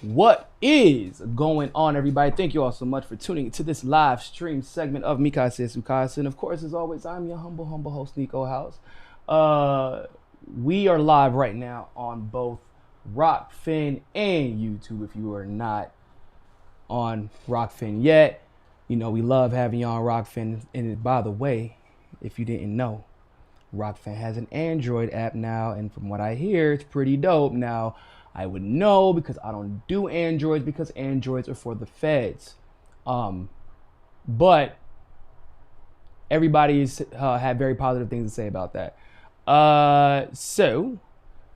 What is going on, everybody? Thank you all so much for tuning into this live stream segment of MCSC. And of course, as always, I'm your humble host, Niko House. We are live right now on both Rockfin and YouTube. If you are not on Rockfin yet, you know we love having you on Rockfin. And by the way, if you didn't know, Rockfin has an Android app now, and from what I hear, it's pretty dope. Now, I would know because I don't do Androids because Androids are for the feds. But everybody's had very positive things to say about that. So,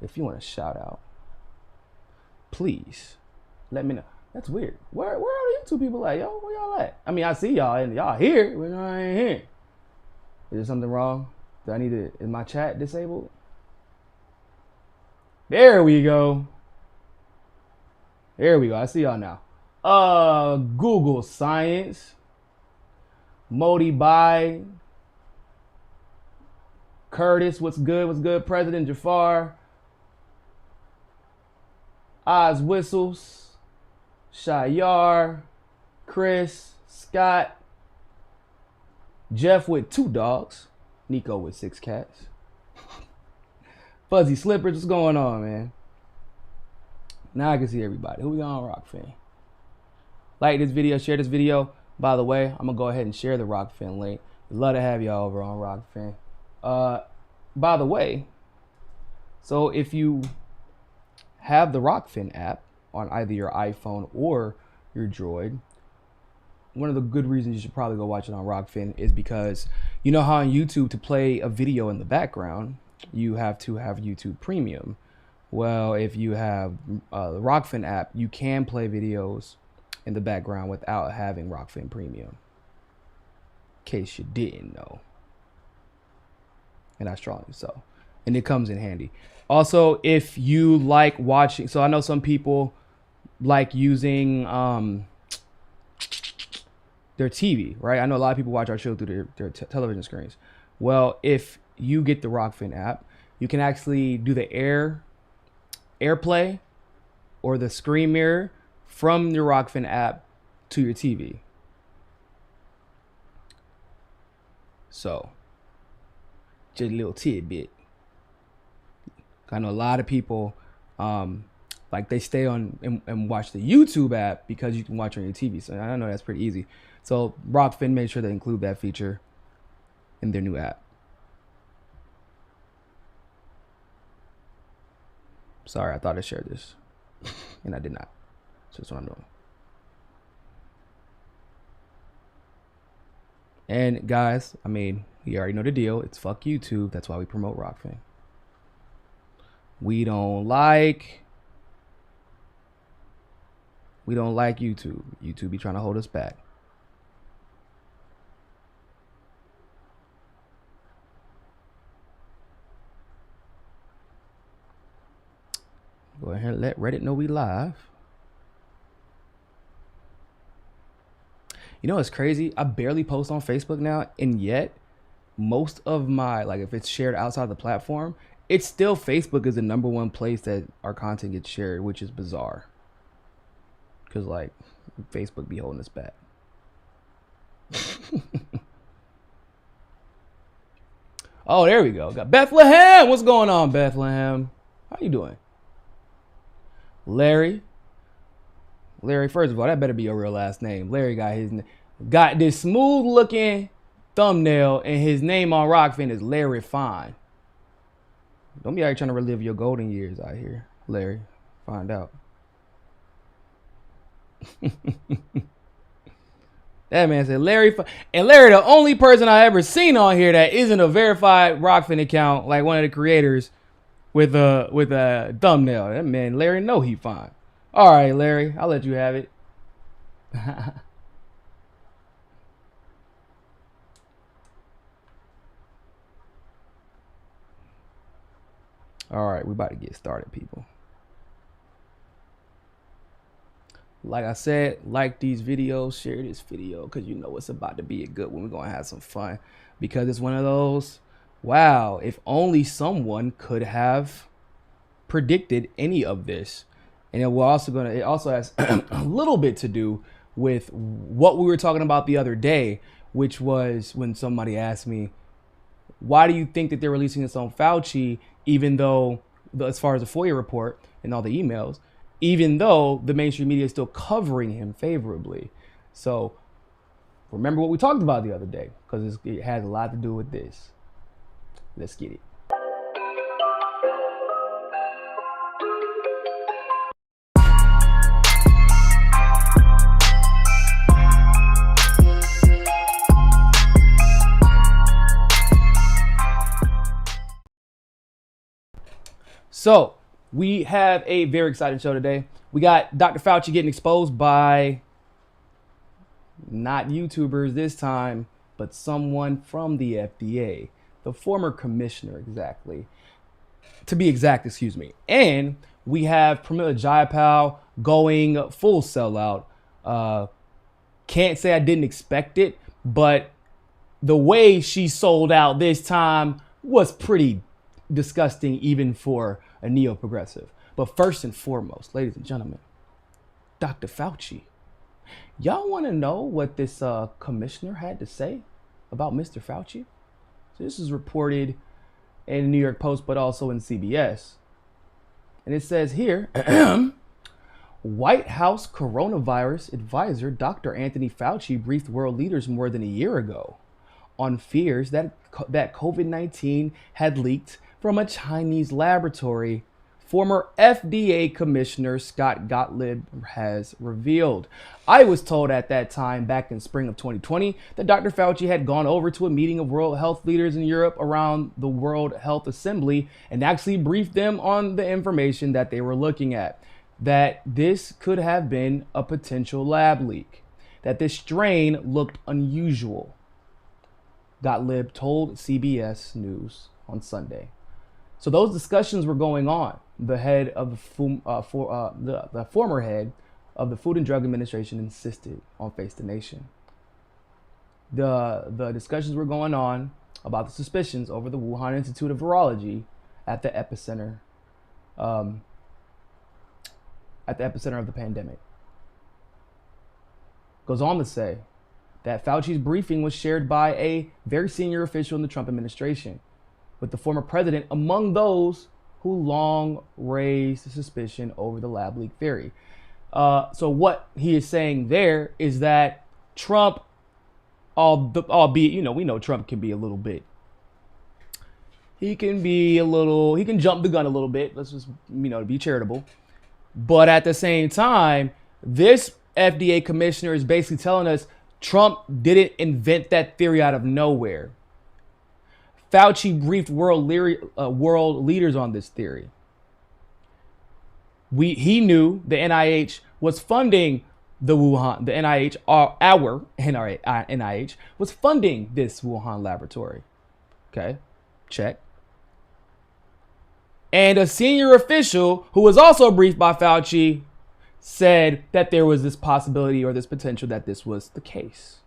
if you want to shout out, please let me know. That's weird. Where are the YouTube people at, yo? Where y'all at? I mean, I see y'all and y'all here, but I ain't here. Is there something wrong? Do I need to? Is my chat disabled? There we go. There we go. I see y'all now. Google Science. Modi Bai. Curtis, what's good? What's good? President Jafar. Oz Whistles. Shayar. Chris. Scott. Jeff with 2 dogs. Niko with 6 cats. Fuzzy Slippers, what's going on, man? Now I can see everybody. Who we got on Rockfin? Like this video, share this video. By the way, I'm gonna go ahead and share the Rockfin link. We'd love to have y'all over on Rockfin. By the way, so if you have the Rockfin app on either your iPhone or your Droid, one of the good reasons you should probably go watch it on Rockfin is because you know how on YouTube to play a video in the background, you have to have YouTube Premium. Well, if you have the Rockfin app, you can play videos in the background without having Rockfin Premium. In case you didn't know. And I strongly so. And it comes in handy. Also, if you like watching, so I know some people like using their TV, right? I know a lot of people watch our show through their television screens. Well, if you get the Rockfin app, you can actually do the AirPlay or the screen mirror from your Rockfin app to your TV. So, just a little tidbit. I know a lot of people like they stay on and watch the YouTube app because you can watch on your TV. So I know that's pretty easy. So Rockfin made sure to include that feature in their new app. Sorry, I thought I shared this, and I did not. So that's what I'm doing. And guys, I mean, you already know the deal. It's fuck YouTube. That's why we promote Rockfin. We don't like YouTube. YouTube be trying to hold us back. Go ahead and let Reddit know we live. You know what's crazy? I barely post on Facebook now, and yet most of my, like if it's shared outside the platform, it's still Facebook is the #1 place that our content gets shared, which is bizarre. Cause like Facebook be holding us back. Oh, there we go. Got Bethlehem. What's going on, Bethlehem? How you doing? Larry, first of all, that better be your real last name. Larry got this smooth looking thumbnail, and his name on Rockfin is Larry Fine. Don't be out here trying to relive your golden years out here, Larry. Find out. That man said Larry, and Larry, the only person I ever seen on here that isn't a verified Rockfin account, like one of the creators. With a thumbnail. That man, Larry, know he fine. All right, Larry, I'll let you have it. All right, we about to get started, people. Like I said, like these videos, share this video, because you know it's about to be a good one. We're going to have some fun because it's one of those, wow, if only someone could have predicted any of this. And it also has a little bit to do with what we were talking about the other day, which was when somebody asked me, why do you think that they're releasing this on Fauci, even though, as far as the FOIA report and all the emails, even though the mainstream media is still covering him favorably? So remember what we talked about the other day, because it has a lot to do with this. Let's get it. So we have a very exciting show today. We got Dr. Fauci getting exposed by not YouTubers this time, but someone from the FDA, the former commissioner, to be exact, excuse me. And we have Premier Jayapal going full sellout. Can't say I didn't expect it, but the way she sold out this time was pretty disgusting, even for a neo-progressive. But first and foremost, ladies and gentlemen, Dr. Fauci. Y'all want to know what this commissioner had to say about Mr. Fauci? So this is reported in the New York Post, but also in CBS. And it says here, White House coronavirus advisor Dr. Anthony Fauci briefed world leaders more than a year ago on fears that COVID-19 had leaked from a Chinese laboratory. Former FDA Commissioner Scott Gottlieb has revealed. I was told at that time, back in spring of 2020, that Dr. Fauci had gone over to a meeting of world health leaders in Europe around the World Health Assembly and actually briefed them on the information that they were looking at, that this could have been a potential lab leak, that this strain looked unusual. Gottlieb told CBS News on Sunday. So those discussions were going on. The head of the former head of the Food and Drug Administration insisted on Face the Nation. The discussions were going on about the suspicions over the Wuhan Institute of Virology at the epicenter of the pandemic. Goes on to say that Fauci's briefing was shared by a very senior official in the Trump administration, with the former president among those who long raised suspicion over the lab leak theory. So what he is saying there is that Trump, albeit, we know Trump can be a little bit, he can jump the gun a little bit. Let's just, to be charitable. But at the same time, this FDA commissioner is basically telling us Trump didn't invent that theory out of nowhere. Fauci briefed world leaders on this theory. He knew the NIH was funding the NIH was funding this Wuhan laboratory. Okay, check. And a senior official who was also briefed by Fauci said that there was this possibility or this potential that this was the case.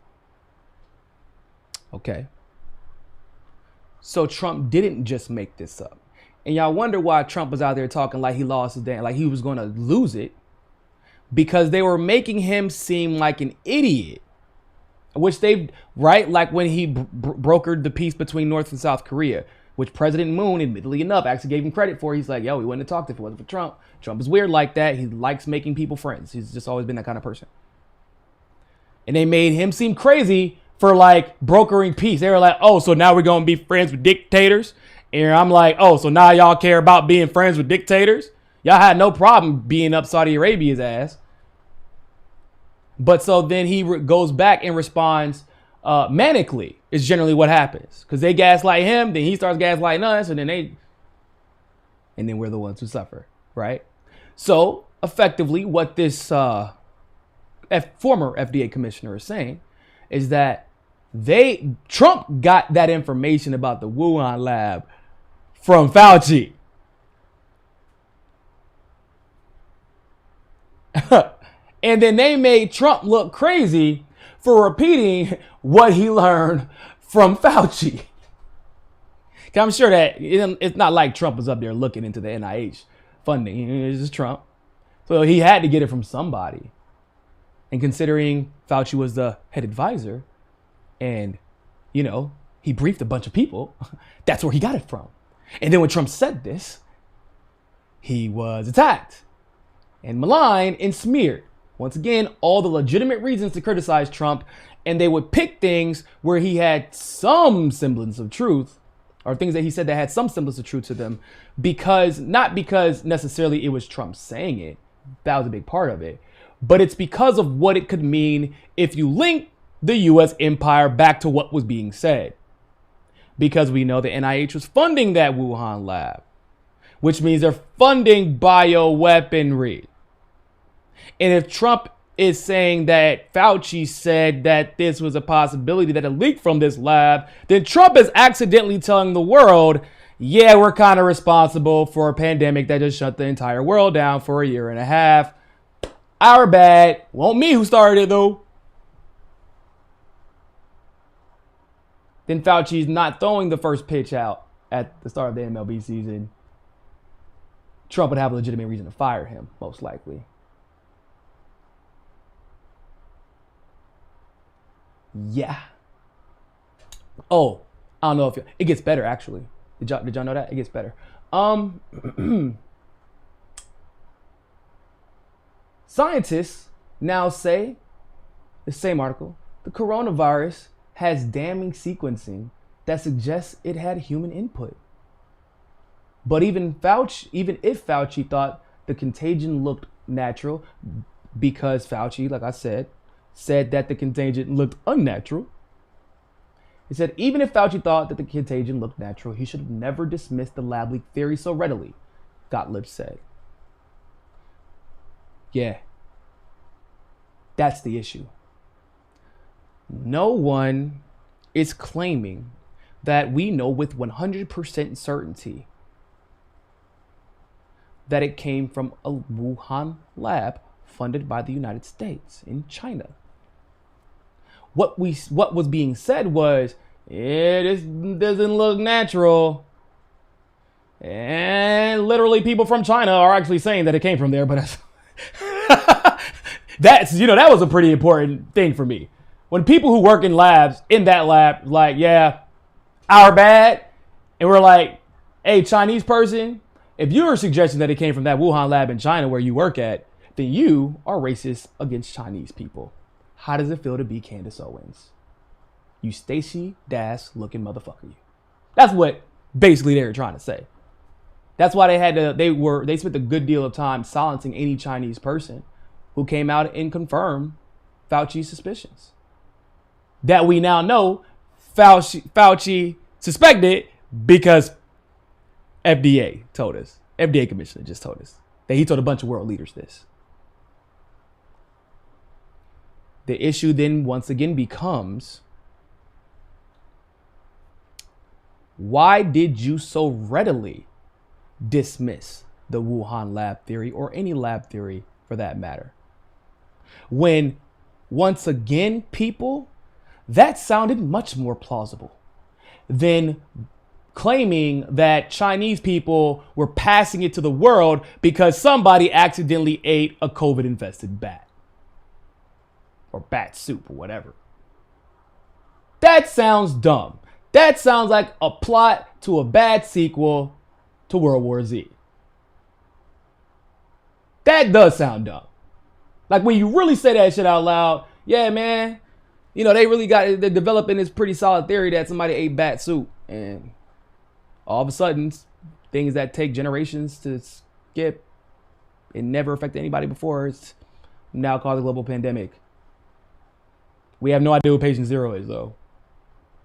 Okay. So Trump didn't just make this up. And y'all wonder why Trump was out there talking like he lost his damn, like he was going to lose it, because they were making him seem like an idiot, which like when he brokered the peace between North and South Korea, which President Moon, admittedly enough, actually gave him credit for. He's like, yo, he wouldn't have talked if it wasn't for Trump. Trump is weird like that. He likes making people friends. He's just always been that kind of person. And they made him seem crazy for like brokering peace. They were like, oh, so now we're going to be friends with dictators. And I'm like, oh, so now y'all care about being friends with dictators? Y'all had no problem being up Saudi Arabia's ass. But so then he goes back and responds manically is generally what happens. Because they gaslight him, then he starts gaslighting us, and then we're the ones who suffer, right? So effectively what this former FDA commissioner is saying is that Trump got that information about the Wuhan lab from Fauci. And then they made Trump look crazy for repeating what he learned from Fauci. I'm sure that it's not like Trump was up there looking into the NIH funding. It's just Trump. So he had to get it from somebody. And considering Fauci was the head advisor and, you know, he briefed a bunch of people, that's where he got it from. And then when Trump said this, he was attacked and maligned and smeared. Once again, all the legitimate reasons to criticize Trump, and they would pick things where he had some semblance of truth, or things that he said that had some semblance of truth to them, because not because necessarily it was Trump saying it, that was a big part of it, but it's because of what it could mean if you link the US empire back to what was being said. Because we know the NIH was funding that Wuhan lab, which means they're funding bioweaponry. And if Trump is saying that Fauci said that this was a possibility that it leaked from this lab, then Trump is accidentally telling the world, yeah, we're kind of responsible for a pandemic that just shut the entire world down for a year and a half. Our bad. Won't me who started it, though. Then Fauci's not throwing the first pitch out at the start of the MLB season. Trump would have a legitimate reason to fire him, most likely. Yeah. Oh, I don't know if it gets better, actually. Did y'all know that? It gets better. Scientists now say, the same article, the coronavirus has damning sequencing that suggests it had human input. But even if Fauci thought the contagion looked natural, because Fauci, like I said that the contagion looked unnatural. He said, even if Fauci thought that the contagion looked natural, he should have never dismissed the lab leak theory so readily, Gottlieb said. Yeah, that's the issue. No one is claiming that we know with 100% certainty that it came from a Wuhan lab funded by the United States in China. What was being said was, this doesn't look natural. And literally people from China are actually saying that it came from there, but that was a pretty important thing for me. When people who work in that lab, like, yeah, our bad. And we're like, hey, Chinese person, if you're suggesting that it came from that Wuhan lab in China where you work at, then you are racist against Chinese people. How does it feel to be Candace Owens? You Stacey Dash looking motherfucker, you. That's what basically they were trying to say. That's why they spent a good deal of time silencing any Chinese person who came out and confirmed Fauci's suspicions. That we now know Fauci suspected because FDA told us. FDA commissioner just told us that he told a bunch of world leaders this. The issue then once again becomes, why did you so readily dismiss the Wuhan lab theory, or any lab theory for that matter? When, once again, people, that sounded much more plausible than claiming that Chinese people were passing it to the world because somebody accidentally ate a COVID-infested bat. Or bat soup or whatever. That sounds dumb. That sounds like a plot to a bad sequel to World War Z. That does sound dumb. Like when you really say that shit out loud, yeah, man, they're developing this pretty solid theory that somebody ate bat soup, and all of a sudden, things that take generations to skip and never affected anybody before, it's now caused a global pandemic. We have no idea what patient zero is, though,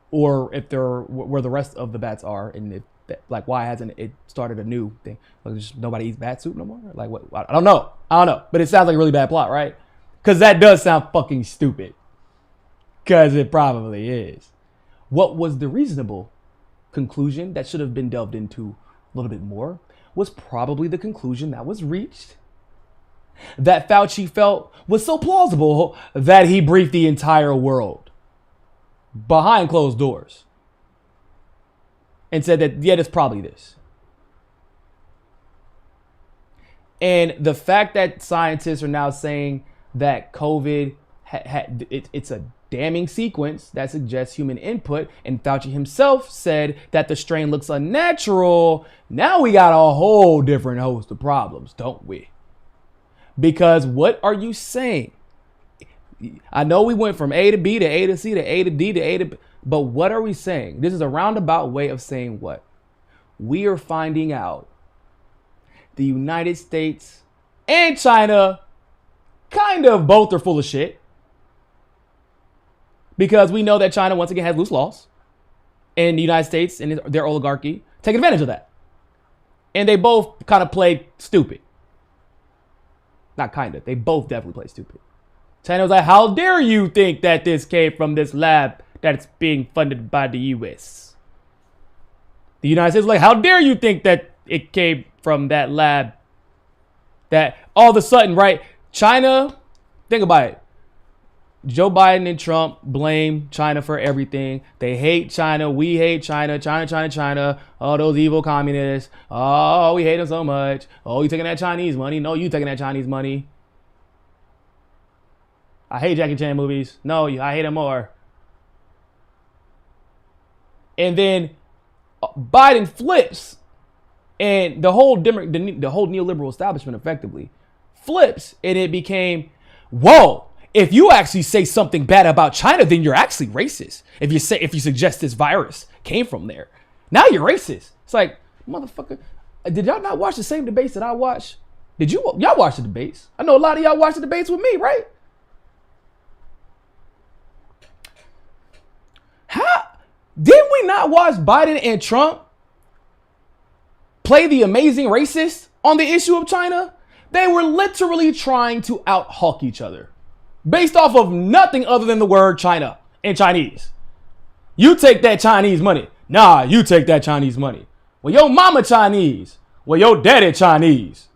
or if where the rest of the bats are, and why hasn't it started a new thing? Like, just nobody eats bat soup no more. Like, what? I don't know, but it sounds like a really bad plot, right? Because that does sound fucking stupid. Because it probably is. What was the reasonable conclusion that should have been delved into a little bit more was probably the conclusion that was reached, that Fauci felt was so plausible that he briefed the entire world behind closed doors and said that, yeah, it's probably this. And the fact that scientists are now saying that COVID, it's a damning sequence that suggests human input, and Fauci himself said that the strain looks unnatural. Now we got a whole different host of problems, don't we? Because what are you saying? I know we went from A to B to A to C to A to D to A to B, but what are we saying? This is a roundabout way of saying what? We are finding out the United States and China kind of both are full of shit. Because we know that China, once again, has loose laws. And the United States and their oligarchy take advantage of that. And they both kind of played stupid. Not kind of. They both definitely played stupid. China was like, how dare you think that this came from this lab that's being funded by the U.S.? The United States was like, how dare you think that it came from that lab? That all of a sudden, right? China, think about it. Joe Biden and Trump blame China for everything. They hate China. We hate China. China. Oh, those evil communists. Oh, we hate them so much. Oh, you taking that Chinese money? No, you taking that Chinese money. I hate Jackie Chan movies. No, I hate them more. And then Biden flips, and the whole neoliberal establishment effectively flips, and it became, whoa. If you actually say something bad about China, then you're actually racist. If you suggest this virus came from there, now you're racist. It's like, motherfucker, did y'all not watch the same debates that I watched? Y'all watch the debates? I know a lot of y'all watch the debates with me, right? How did we not watch Biden and Trump play the amazing racist on the issue of China? They were literally trying to out-hawk each other. Based off of nothing other than the word China and Chinese. You take that Chinese money. Nah, you take that Chinese money. Well, your mama Chinese. Well, your daddy Chinese.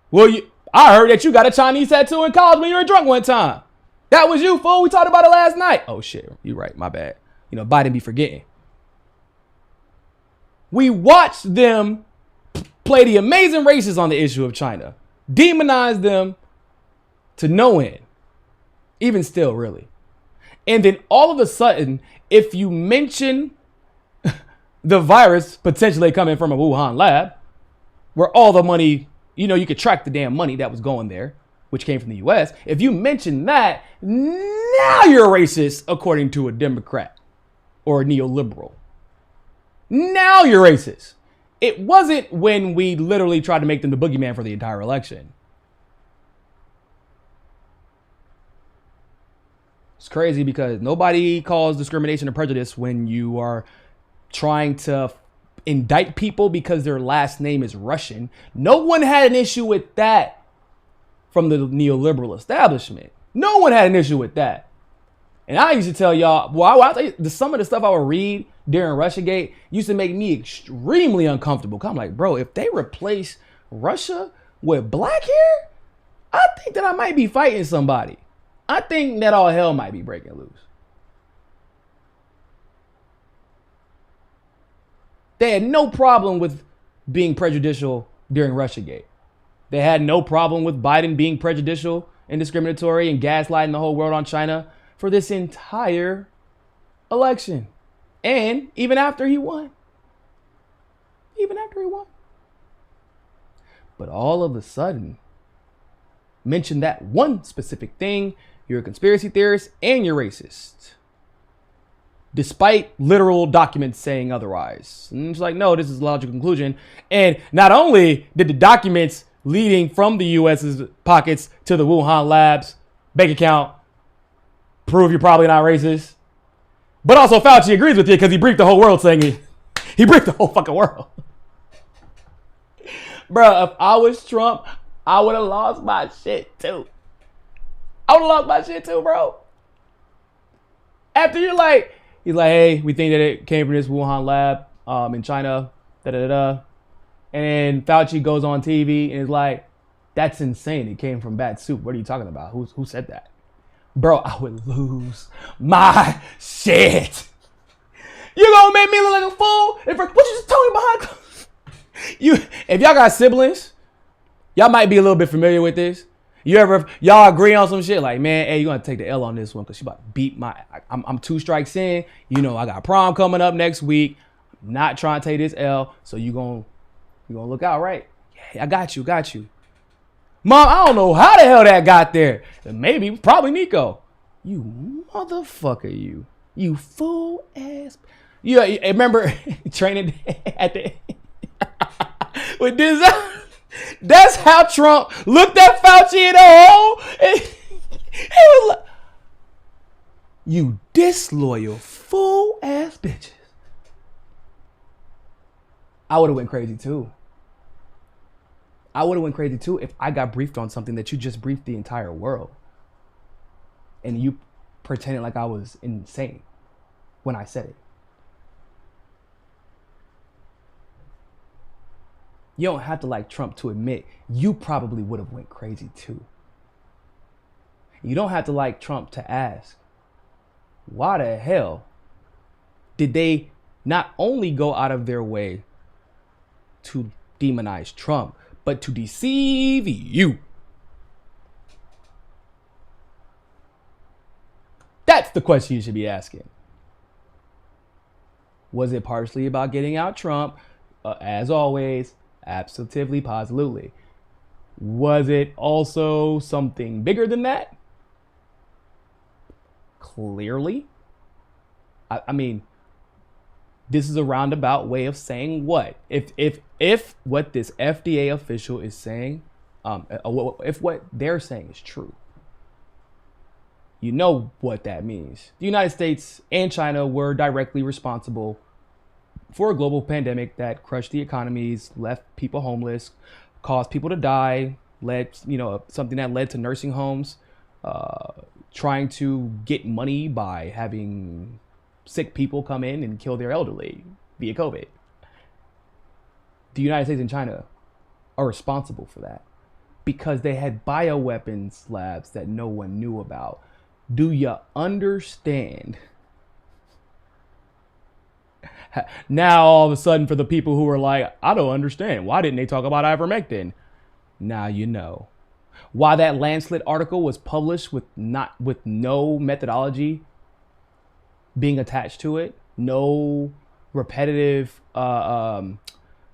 Well, I heard that you got a Chinese tattoo in college when you were drunk one time. That was you, fool. We talked about it last night. Oh, shit. You're right. My bad. Biden be forgetting. We watched them play the amazing races on the issue of China. Demonize them to no end. Even still, really. And then all of a sudden, if you mention the virus potentially coming from a Wuhan lab, where all the money, you could track the damn money that was going there, which came from the US. If you mention that, now you're a racist, according to a Democrat or a neoliberal. Now you're racist. It wasn't when we literally tried to make them the boogeyman for the entire election. It's crazy because nobody calls discrimination and prejudice when you are trying to indict people because their last name is Russian. No one had an issue with that from the neoliberal establishment. No one had an issue with that. And I used to tell y'all, I'll tell you, some of the stuff I would read during Russiagate used to make me extremely uncomfortable. I'm like, bro, if they replace Russia with black hair, I think that I might be fighting somebody. I think that all hell might be breaking loose. They had no problem with being prejudicial during Russiagate. They had no problem with Biden being prejudicial and discriminatory and gaslighting the whole world on China for this entire election. And even after he won. But all of a sudden, mention that one specific thing, you're a conspiracy theorist and you're racist. Despite literal documents saying otherwise. And it's like, no, this is a logical conclusion. And not only did the documents leading from the US's pockets to the Wuhan labs bank account prove you're probably not racist, but also Fauci agrees with you because he briefed the whole world saying he briefed the whole fucking world. Bro, if I was Trump, I would have lost my shit too. Bro. After he's like, hey, we think that it came from this Wuhan lab in China, And then Fauci goes on TV and is like, that's insane. It came from bad soup. What are you talking about? Who said that? Bro, I would lose my shit. You gonna make me look like a fool? What you just told me behind closed? If y'all got siblings, y'all might be a little bit familiar with this. Y'all agree on some shit like, man, hey, you gonna take the L on this one because she about to beat I'm 2 strikes in. You know, I got prom coming up next week. I'm not trying to take this L, so you gonna look out, right? Yeah, I got you. Mom, I don't know how the hell that got there. Probably Niko. You motherfucker, you fool ass. You remember training at the with this? That's how Trump looked at Fauci in the hole. He was like, you disloyal fool ass bitches. I would have went crazy too. If I got briefed on something that you just briefed the entire world. And you pretended like I was insane when I said it. You don't have to like Trump to admit you probably would have went crazy too. You don't have to like Trump to ask, why the hell did they not only go out of their way to demonize Trump, but to deceive you? That's the question you should be asking. Was it partially about getting out Trump? As always, absolutely, positively. Was it also something bigger than that? Clearly. I mean, this is a roundabout way of saying what? If what this FDA official is saying, if what they're saying is true, you know what that means. The United States and China were directly responsible for a global pandemic that crushed the economies, left people homeless, caused people to die, something that led to nursing homes trying to get money by having sick people come in and kill their elderly via COVID. The United States and China are responsible for that because they had bioweapons labs that no one knew about. Do you understand? Now, all of a sudden, for the people who are like, I don't understand. Why didn't they talk about ivermectin? Now you know. Why that landslide article was published with no methodology being attached to it. No repetitive. So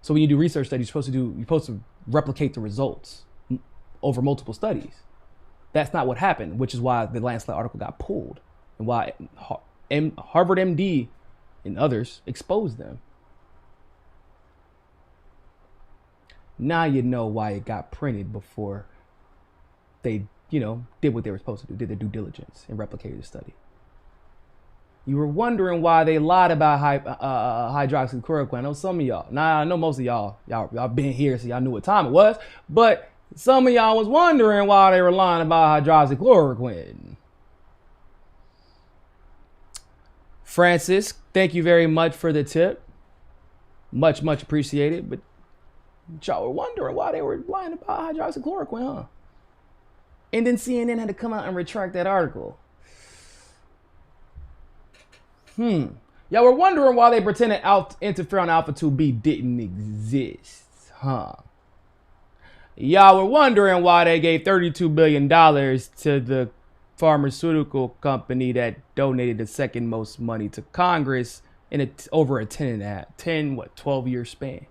when you do research that you're supposed to replicate the results over multiple studies. That's not what happened, which is why the landslide article got pulled and why Harvard MD and others exposed them. Now you know why it got printed before they, did what they were supposed to do, did their due diligence and replicated the study. You were wondering why they lied about hydroxychloroquine. I know some of y'all. Nah, I know most of y'all been here, so y'all knew what time it was. But some of y'all was wondering why they were lying about hydroxychloroquine. Francis, thank you very much for the tip. Much, much appreciated. But y'all were wondering why they were lying about hydroxychloroquine, huh? And then CNN had to come out and retract that article. Y'all were wondering why they pretended interferon alpha 2B didn't exist, huh? Y'all were wondering why they gave $32 billion to the pharmaceutical company that donated the second most money to Congress in over a 12-year span.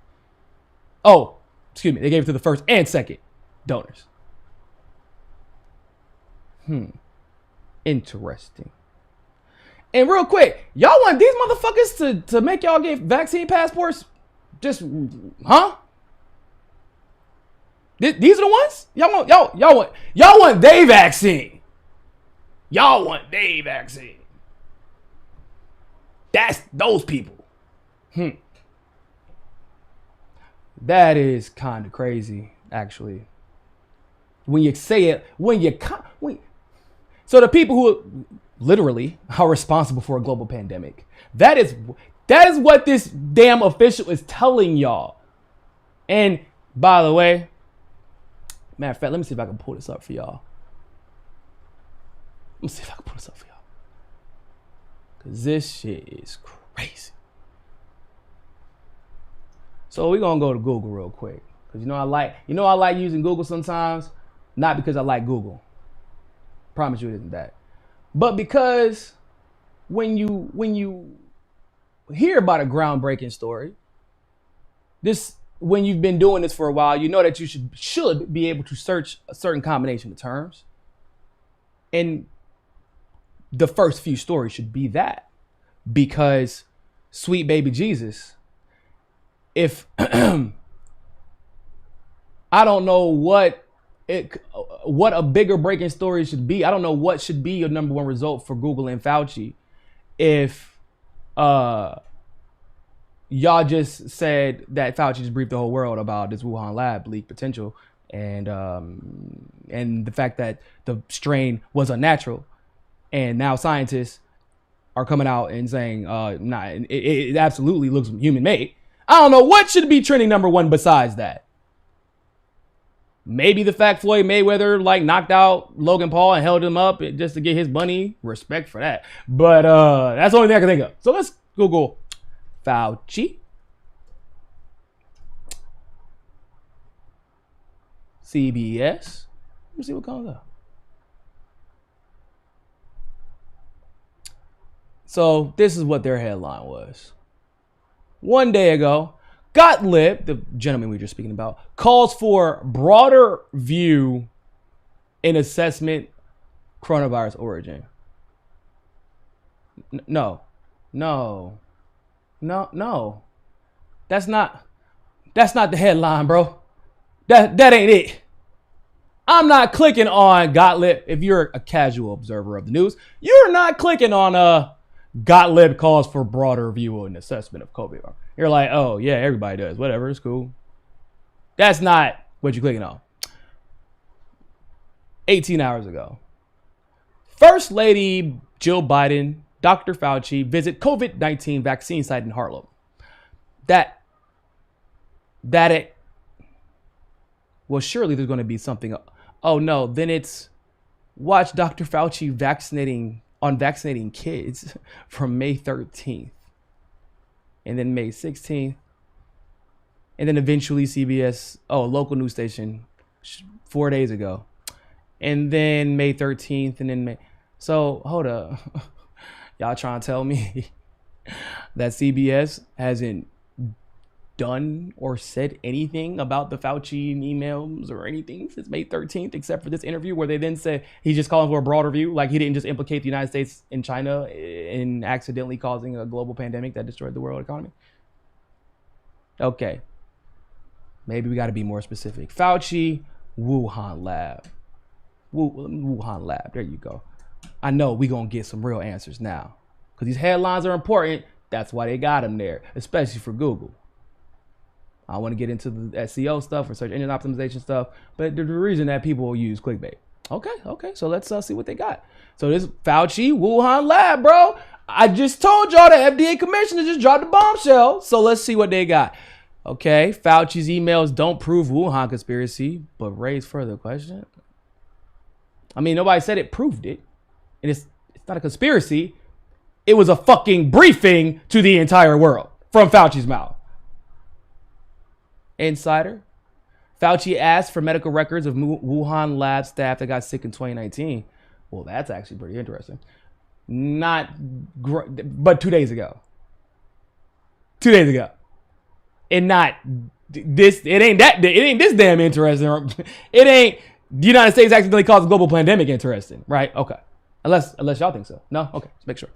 Oh, excuse me, they gave it to the first and second donors. Interesting. And real quick, y'all want these motherfuckers to make y'all get vaccine passports? Just, huh? These are the ones? Y'all want they vaccine. Y'all want they vaccine. That's those people. That is kind of crazy, actually. When you say it, so the people who literally are responsible for a global pandemic, that is what this damn official is telling y'all. And by the way, matter of fact, let me see if I can pull this up for y'all. Because this shit is crazy. So we're gonna go to Google real quick. Cause I like using Google sometimes, not because I like Google. Promise you it isn't that. But because when you hear about a groundbreaking story, when you've been doing this for a while, you know that you should be able to search a certain combination of terms. And the first few stories should be that. Because sweet baby Jesus, if I don't know what a bigger breaking story should be. I don't know what should be your number one result for Google and Fauci if y'all just said that Fauci just briefed the whole world about this Wuhan lab leak potential and the fact that the strain was unnatural, and now scientists are coming out and saying it absolutely looks human made. I don't know what should be trending number one besides that. Maybe the fact Floyd Mayweather knocked out Logan Paul and held him up just to get his money. Respect for that. But that's the only thing I can think of. So let's Google Fauci. CBS. Let me see what comes up. So this is what their headline was. One day ago, Gottlieb, the gentleman we were just speaking about, calls for broader view in assessment coronavirus origin. No. That's not the headline, bro. That ain't it. I'm not clicking on Gottlieb. If you're a casual observer of the news, you're not clicking on Gottlieb calls for broader view and assessment of COVID. You're like, oh yeah, everybody does. Whatever, it's cool. That's not what you're clicking on. 18 hours ago, First Lady Jill Biden, Dr. Fauci visit COVID-19 vaccine site in Harlem. Well, surely there's going to be something. Oh no, then it's watch Dr. Fauci vaccinating kids from May 13th. And then May 16th. And then eventually CBS, local news station 4 days ago. And then May 13th and then May. So hold up. Y'all trying to tell me that CBS hasn't done or said anything about the Fauci emails or anything since May 13th, except for this interview where they then said he's just calling for a broader view. Like he didn't just implicate the United States and China in accidentally causing a global pandemic that destroyed the world economy. Okay. Maybe we got to be more specific. Fauci, Wuhan lab. Wuhan lab. There you go. I know we're going to get some real answers now because these headlines are important. That's why they got them there, especially for Google. I want to get into the SEO stuff or search engine optimization stuff, but the reason that people will use clickbait. Okay. So let's see what they got. So this Fauci Wuhan lab, bro. I just told y'all the FDA commissioner just dropped a bombshell. So let's see what they got. Okay, Fauci's emails don't prove Wuhan conspiracy, but raise further question. I mean, nobody said it proved it. And it's not a conspiracy. It was a fucking briefing to the entire world from Fauci's mouth. Insider. Fauci asked for medical records of Wuhan lab staff that got sick in 2019. Well, that's actually pretty interesting. But 2 days ago. 2 days ago. And not this, it ain't this damn interesting. It ain't the United States accidentally caused a global pandemic interesting, right? Okay. Unless y'all think so. No? Okay, let's make sure.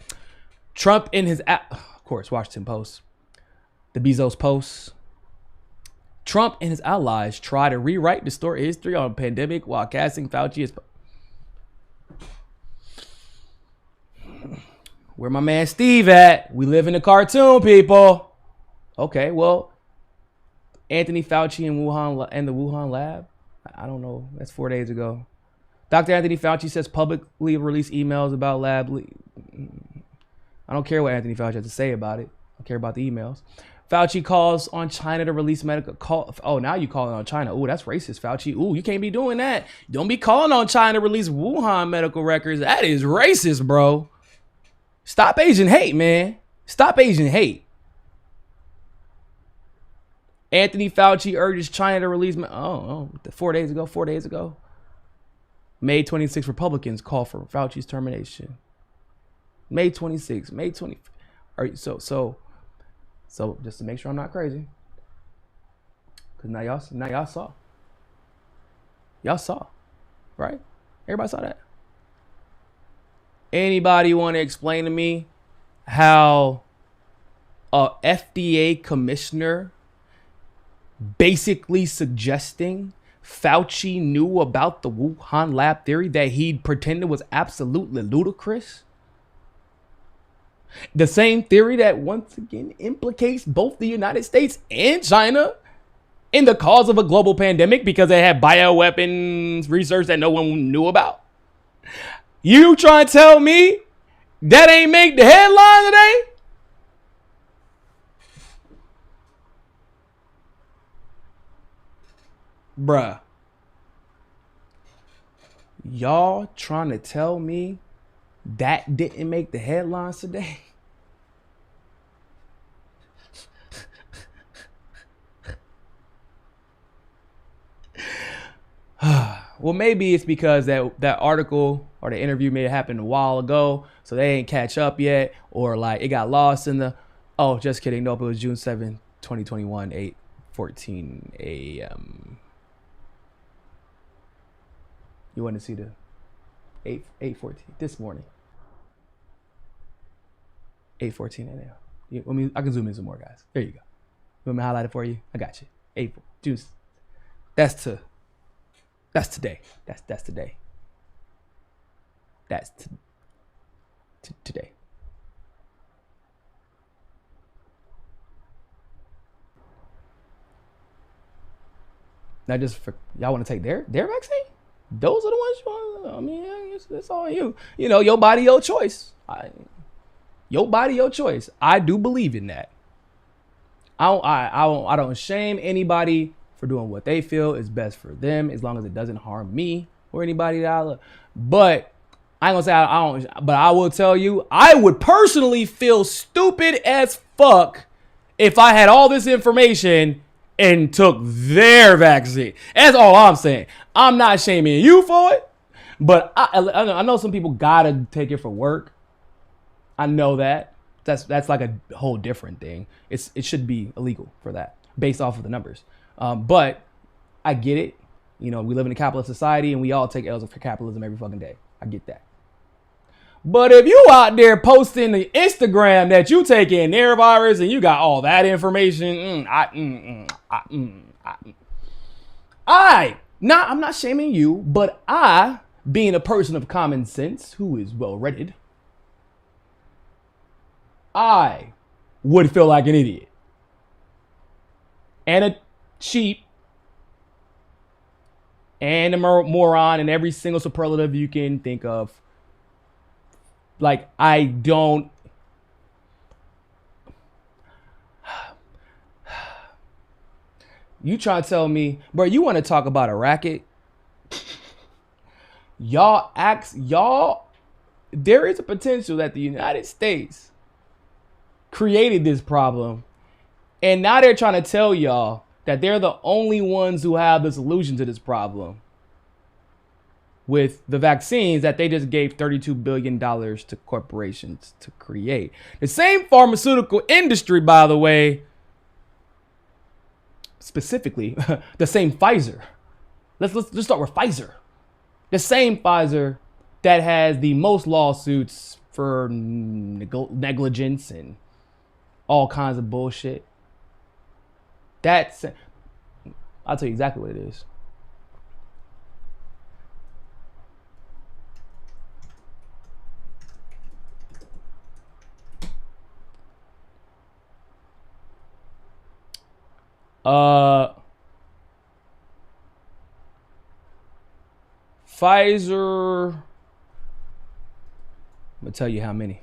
Trump in his of course, Washington Post. The Bezos Post. Trump and his allies try to rewrite the story history on pandemic while casting Fauci as... Where my man Steve at? We live in a cartoon, people. Okay, well, Anthony Fauci and the Wuhan lab. I don't know. That's 4 days ago. Dr. Anthony Fauci says publicly released emails about lab leak. I don't care what Anthony Fauci has to say about it. I care about the emails. Fauci calls on China to release medical call. Oh, now you calling on China. Oh, that's racist, Fauci. Oh, you can't be doing that. Don't be calling on China to release Wuhan medical records. That is racist, bro. Stop Asian hate, man. Stop Asian hate. Anthony Fauci urges China to release. 4 days ago. May 26, Republicans call for Fauci's termination. May 26, May 20. So just to make sure I'm not crazy, because now y'all saw, right? Everybody saw that. Anybody want to explain to me how a FDA commissioner basically suggesting Fauci knew about the Wuhan lab theory that he pretended was absolutely ludicrous? The same theory that once again implicates both the United States and China in the cause of a global pandemic because they had bioweapons research that no one knew about. You trying to tell me that ain't make the headline today? Bruh. Y'all trying to tell me that didn't make the headlines today? Well, maybe it's because that article or the interview may have happened a while ago, so they ain't catch up yet, or like it got lost in the, oh, just kidding. Nope, it was June 7th, 2021, 8:14 a.m. You want to see the 8:14 this morning? 8:14 a.m. I can zoom in some more, guys. There you go. You want me to highlight it for you? I got you. 8 June. That's today. That's today. That's today. Now, just for y'all want to take their vaccine? Those are the ones you want. I mean, it's all you. You know, your body, your choice. Your body, your choice. I do believe in that. I don't shame anybody for doing what they feel is best for them, as long as it doesn't harm me or anybody that I love. But I ain't gonna say I don't. But I will tell you, I would personally feel stupid as fuck if I had all this information and took their vaccine. That's all I'm saying. I'm not shaming you for it, but I know some people gotta take it for work. I know that. That's like a whole different thing. It should be illegal for that, based off of the numbers. But I get it. You know, we live in a capitalist society and we all take L's for capitalism every fucking day. I get that. But if you out there posting the Instagram that you take in their virus and you got all that information, I'm not shaming you, but I, being a person of common sense who is well-read, I would feel like an idiot and a cheap and a moron and every single superlative you can think of. Like, I don't. You try to tell me, bro, you want to talk about a racket? There is a potential that the United States created this problem, and now they're trying to tell y'all that they're the only ones who have the solution to this problem with the vaccines that they just gave $32 billion to corporations to create. The same pharmaceutical industry, by the way, specifically, the same Pfizer. Let's start with Pfizer. The same Pfizer that has the most lawsuits for negligence and all kinds of bullshit. I'll tell you exactly what it is. Pfizer, I'm gonna tell you how many.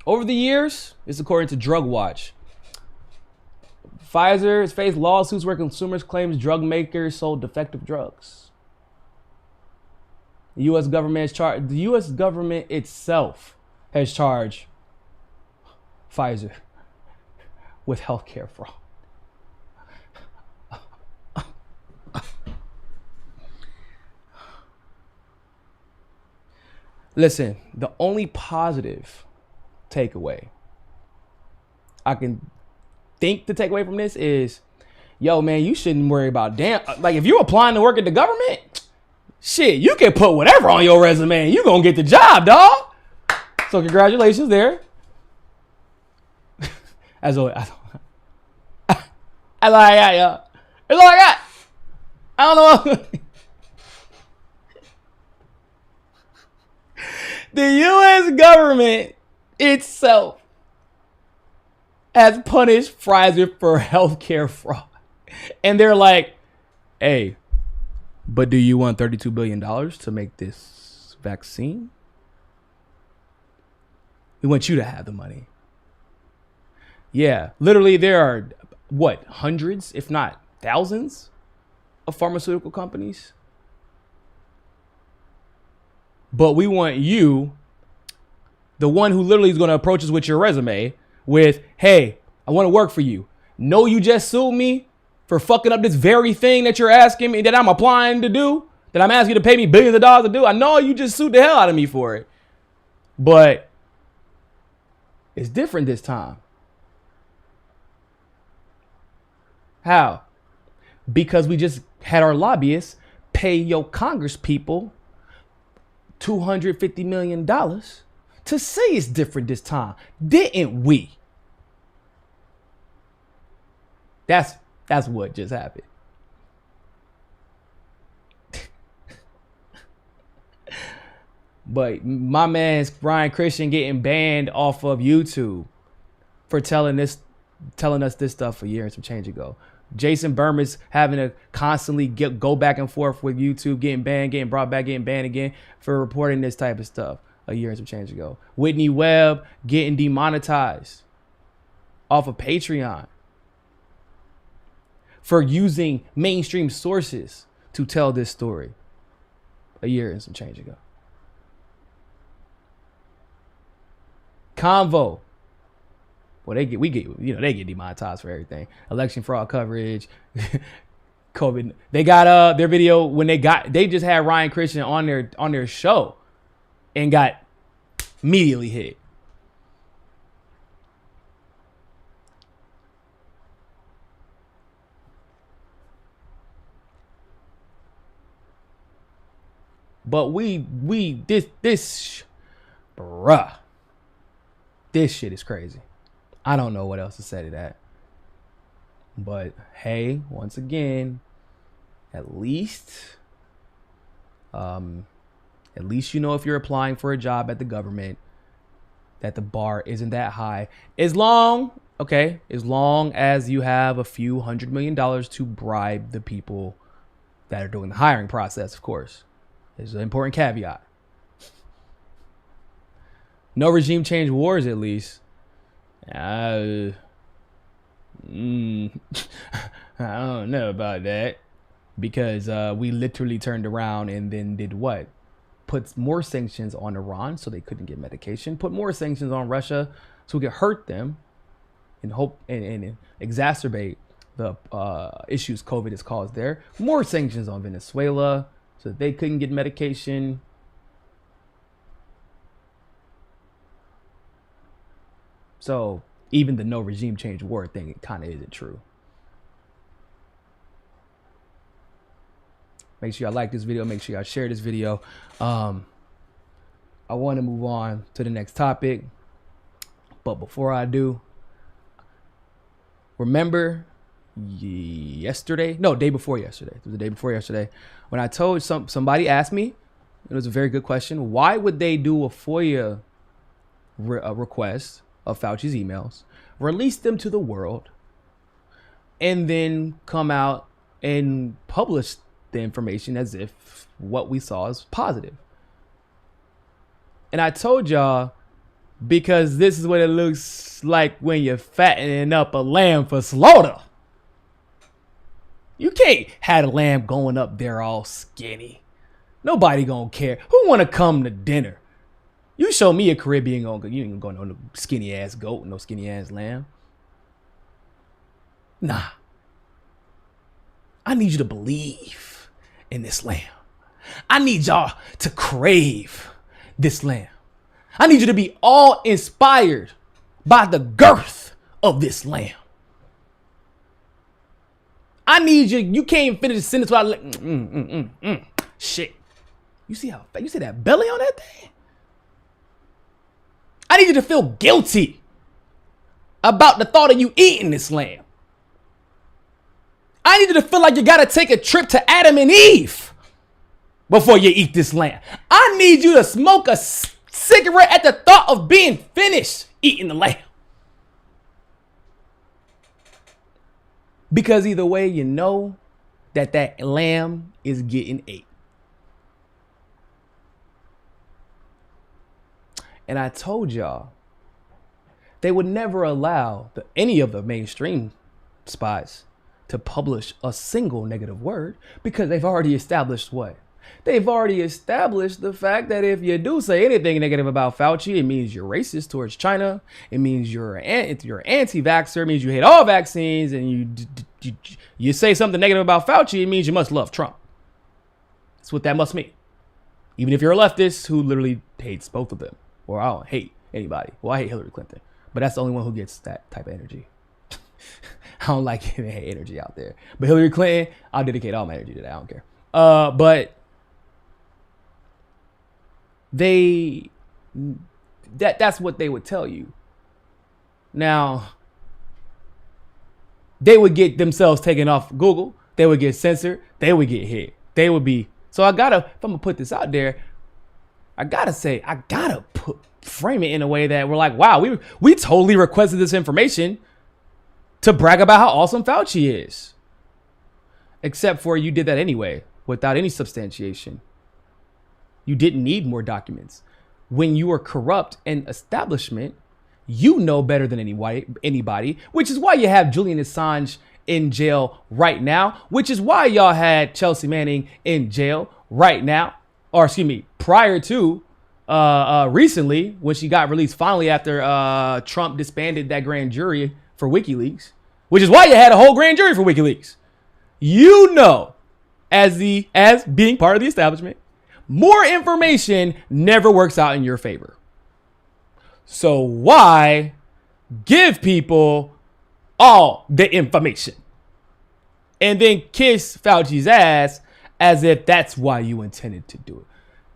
Over the years, it's according to Drug Watch, Pfizer has faced lawsuits where consumers claim drug makers sold defective drugs. The U.S. government has charged. The U.S. government itself has charged Pfizer with healthcare fraud. Listen, the only positive takeaway I can think to take away from this is, yo, man, you shouldn't worry about like if you're applying to work at the government, shit, you can put whatever on your resume and you gonna get the job, dog. So congratulations there. That's all I got, y'all. That's all I got. I don't know. The U.S. government itself has punished Pfizer for healthcare fraud. And they're like, hey, but do you want $32 billion to make this vaccine? We want you to have the money. Yeah, literally there are, hundreds, if not thousands of pharmaceutical companies. But we want you, the one who literally is going to approach us with your resume with, hey, I want to work for you. No, you just sued me for fucking up this very thing that you're asking me, that I'm applying to do, that I'm asking you to pay me billions of dollars to do. I know you just sued the hell out of me for it. But it's different this time. How? Because we just had our lobbyists pay your Congress people $250 million to say it's different this time. Didn't we? That's what just happened. But my man's Ryan Christian getting banned off of YouTube for telling us this stuff a year and some change ago. Jason Berman's having to constantly go back and forth with YouTube, getting banned, getting brought back, getting banned again for reporting this type of stuff a year and some change ago. Whitney Webb getting demonetized off of Patreon for using mainstream sources to tell this story a year and some change ago. Convo. Well, they get demonetized for everything. Election fraud coverage, COVID. They got their video when they just had Ryan Christian on their show and got immediately hit. But this shit is crazy. I don't know what else to say to that. But hey, once again, at least you know if you're applying for a job at the government that the bar isn't that high. As long as you have a few $100 million to bribe the people that are doing the hiring process, of course. There's an important caveat. No regime change wars, at least. I don't know about that, because we literally turned around and then did what? Put more sanctions on Iran so they couldn't get medication. Put more sanctions on Russia so we could hurt them and hope and exacerbate the issues COVID has caused there. More sanctions on Venezuela so that they couldn't get medication. So even the no regime change war thing, it kind of isn't true. Make sure y'all like this video. Make sure y'all share this video. I want to move on to the next topic. But before I do, remember day before yesterday. It was the day before yesterday when I told somebody asked me, it was a very good question, why would they do a FOIA request of Fauci's emails, release them to the world, and then come out and publish the information as if what we saw is positive. And I told y'all, because this is what it looks like when you're fattening up a lamb for slaughter. You can't have a lamb going up there all skinny. Nobody gonna care. Who wanna come to dinner? You show me a Caribbean gonna, you ain't gonna go no skinny ass goat, no skinny ass lamb. Nah. I need you to believe in this lamb. I need y'all to crave this lamb. I need you to be all inspired by the girth of this lamb. I need you can't even finish the sentence without shit. You see that belly on that thing? I need you to feel guilty about the thought of you eating this lamb. I need you to feel like you gotta take a trip to Adam and Eve before you eat this lamb. I need you to smoke a cigarette at the thought of being finished eating the lamb. Because either way, you know that lamb is getting ate. And I told y'all, they would never allow any of the mainstream spies to publish a single negative word because they've already established what? They've already established the fact that if you do say anything negative about Fauci, it means you're racist towards China. It means you're anti-vaxxer. It means you hate all vaccines. And you say something negative about Fauci, it means you must love Trump. That's what that must mean. Even if you're a leftist who literally hates both of them. Or I don't hate anybody. Well, I hate Hillary Clinton. But that's the only one who gets that type of energy. I don't like any hate energy out there. But Hillary Clinton, I'll dedicate all my energy to that. I don't care. But that's what they would tell you. Now, they would get themselves taken off Google. They would get censored. They would get hit. They would be. So if I'm gonna put this out there, I gotta frame it in a way that we're like, wow, we totally requested this information to brag about how awesome Fauci is. Except for you did that anyway, without any substantiation. You didn't need more documents. When you are corrupt and establishment, you know better than anybody, which is why you have Julian Assange in jail right now, which is why y'all had Chelsea Manning in jail right now, or excuse me, prior to recently when she got released finally after Trump disbanded that grand jury for WikiLeaks, which is why you had a whole grand jury for WikiLeaks. You know, as being part of the establishment, more information never works out in your favor. So why give people all the information and then kiss Fauci's ass as if that's why you intended to do it?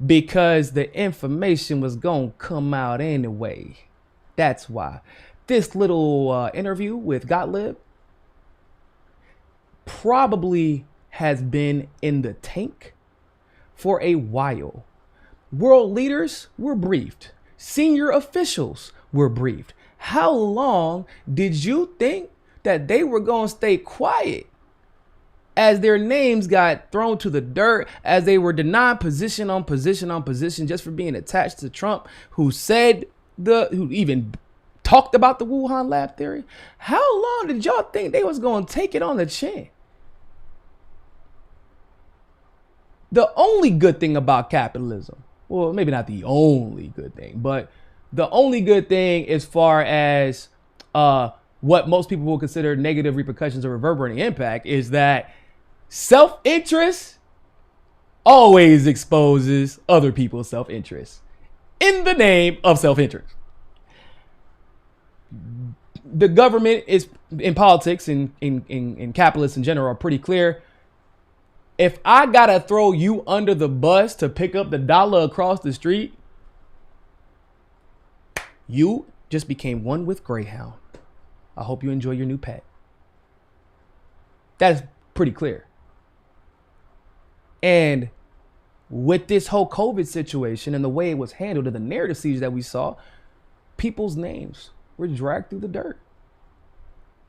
Because the information was going to come out anyway. That's why. This little interview with Gottlieb probably has been in the tank for a while. World leaders were briefed. Senior officials were briefed. How long did you think that they were going to stay quiet as their names got thrown to the dirt, as they were denied position on position on position just for being attached to Trump, who even talked about the Wuhan lab theory? How long did y'all think they was going to take it on the chin? The only good thing about capitalism, well, maybe not the only good thing, but the only good thing as far as what most people will consider negative repercussions or reverberating impact, is that self-interest always exposes other people's self-interest in the name of self-interest. The government is, in politics and in capitalists in general, are pretty clear. If I gotta throw you under the bus to pick up the dollar across the street, you just became one with Greyhound. I hope you enjoy your new pet. That's pretty clear. And with this whole COVID situation and the way it was handled and the narrative siege that we saw, people's names were dragged through the dirt.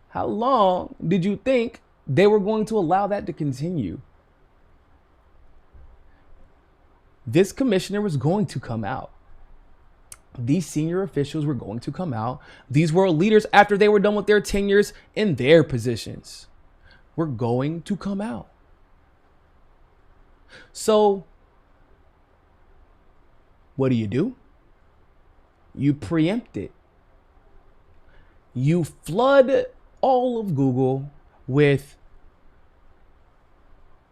How long did you think they were going to allow that to continue? This commissioner was going to come out. These senior officials were going to come out. These world leaders, after they were done with their tenures in their positions, were going to come out. So What do? You preempt it. You flood all of Google with,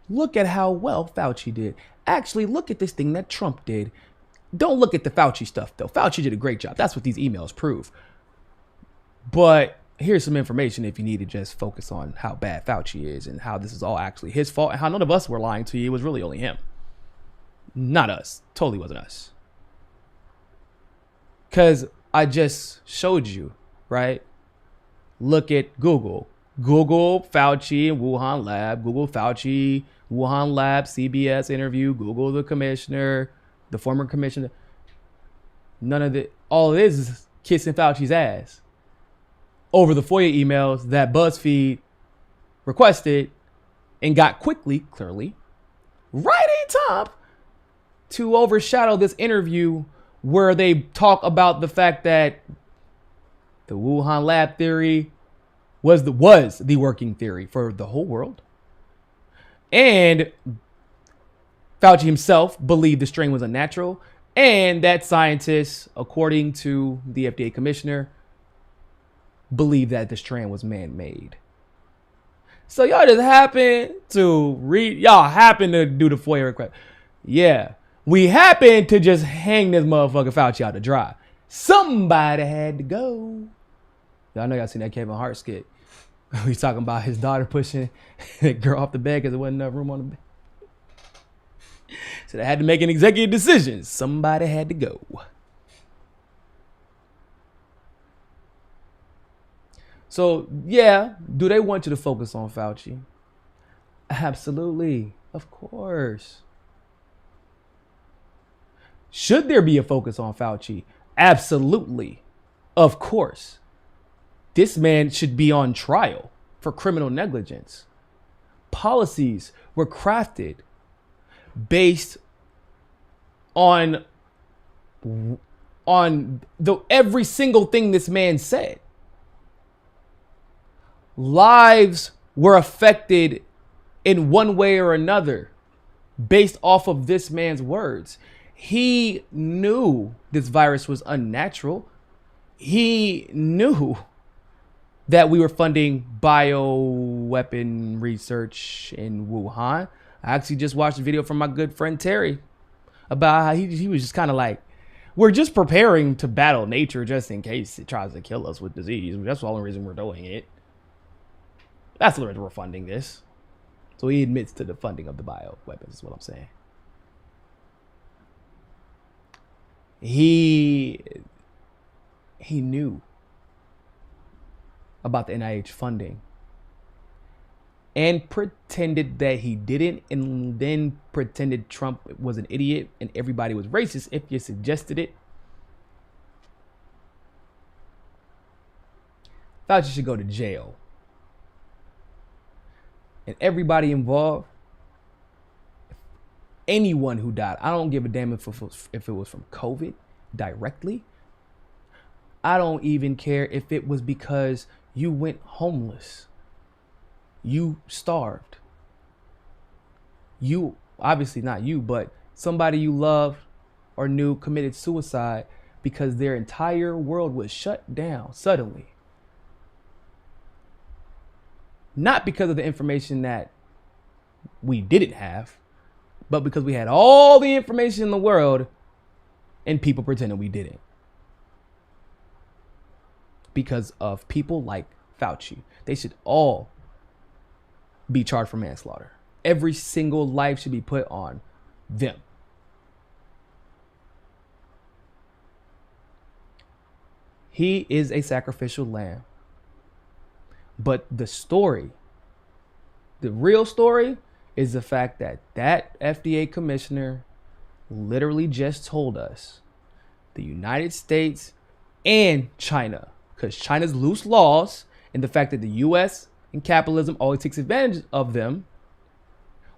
look at how well Fauci did. Actually, look at this thing that Trump did. Don't look at the Fauci stuff, though. Fauci did a great job. That's what these emails prove. But here's some information if you need to just focus on how bad Fauci is and how this is all actually his fault and how none of us were lying to you. It was really only him. Not us. Totally wasn't us. Because I just showed you, right? Look at Google. Google Fauci and Wuhan lab. Google Fauci, Wuhan lab, CBS interview. Google the commissioner, the former commissioner. None of the, all it is kissing Fauci's ass over the FOIA emails that BuzzFeed requested and got quickly, clearly, right in time to overshadow this interview where they talk about the fact that the Wuhan lab theory was the working theory for the whole world. And Fauci himself believed the strain was unnatural, and that scientists, according to the FDA commissioner, believed that the strain was man-made. So y'all just happen to do the FOIA request. Yeah, we happen to just hang this motherfucker Fauci out to dry. Somebody had to go. Y'all know y'all seen that Kevin Hart skit. He's talking about his daughter pushing that girl off the bed because there wasn't enough room on the bed. So they had to make an executive decision. Somebody had to go. So, yeah, do they want you to focus on Fauci? Absolutely. Of course. Should there be a focus on Fauci? Absolutely. Of course. This man should be on trial for criminal negligence. Policies were crafted based on every single thing this man said. Lives were affected in one way or another based off of this man's words. He knew this virus was unnatural. He knew that we were funding bioweapon research in Wuhan. I actually just watched a video from my good friend Terry about how he was just kind of like, we're just preparing to battle nature just in case it tries to kill us with disease. That's the only reason we're doing it. That's the reason we're funding this. So he admits to the funding of the bioweapons is what I'm saying. He knew about the NIH funding and pretended that he didn't, and then pretended Trump was an idiot and everybody was racist if you suggested it. Fauci should go to jail. And everybody involved, anyone who died, I don't give a damn if it was from COVID directly. I don't even care if it was because you went homeless. You starved. You, obviously not you, but somebody you loved or knew committed suicide because their entire world was shut down suddenly. Not because of the information that we didn't have, but because we had all the information in the world and people pretending we didn't. Because of people like Fauci. They should all be charged for manslaughter. Every single life should be put on them. He is a sacrificial lamb. But the story, the real story, is the fact that that FDA commissioner literally just told us the United States and China, because China's loose laws and the fact that the US and capitalism always takes advantage of them,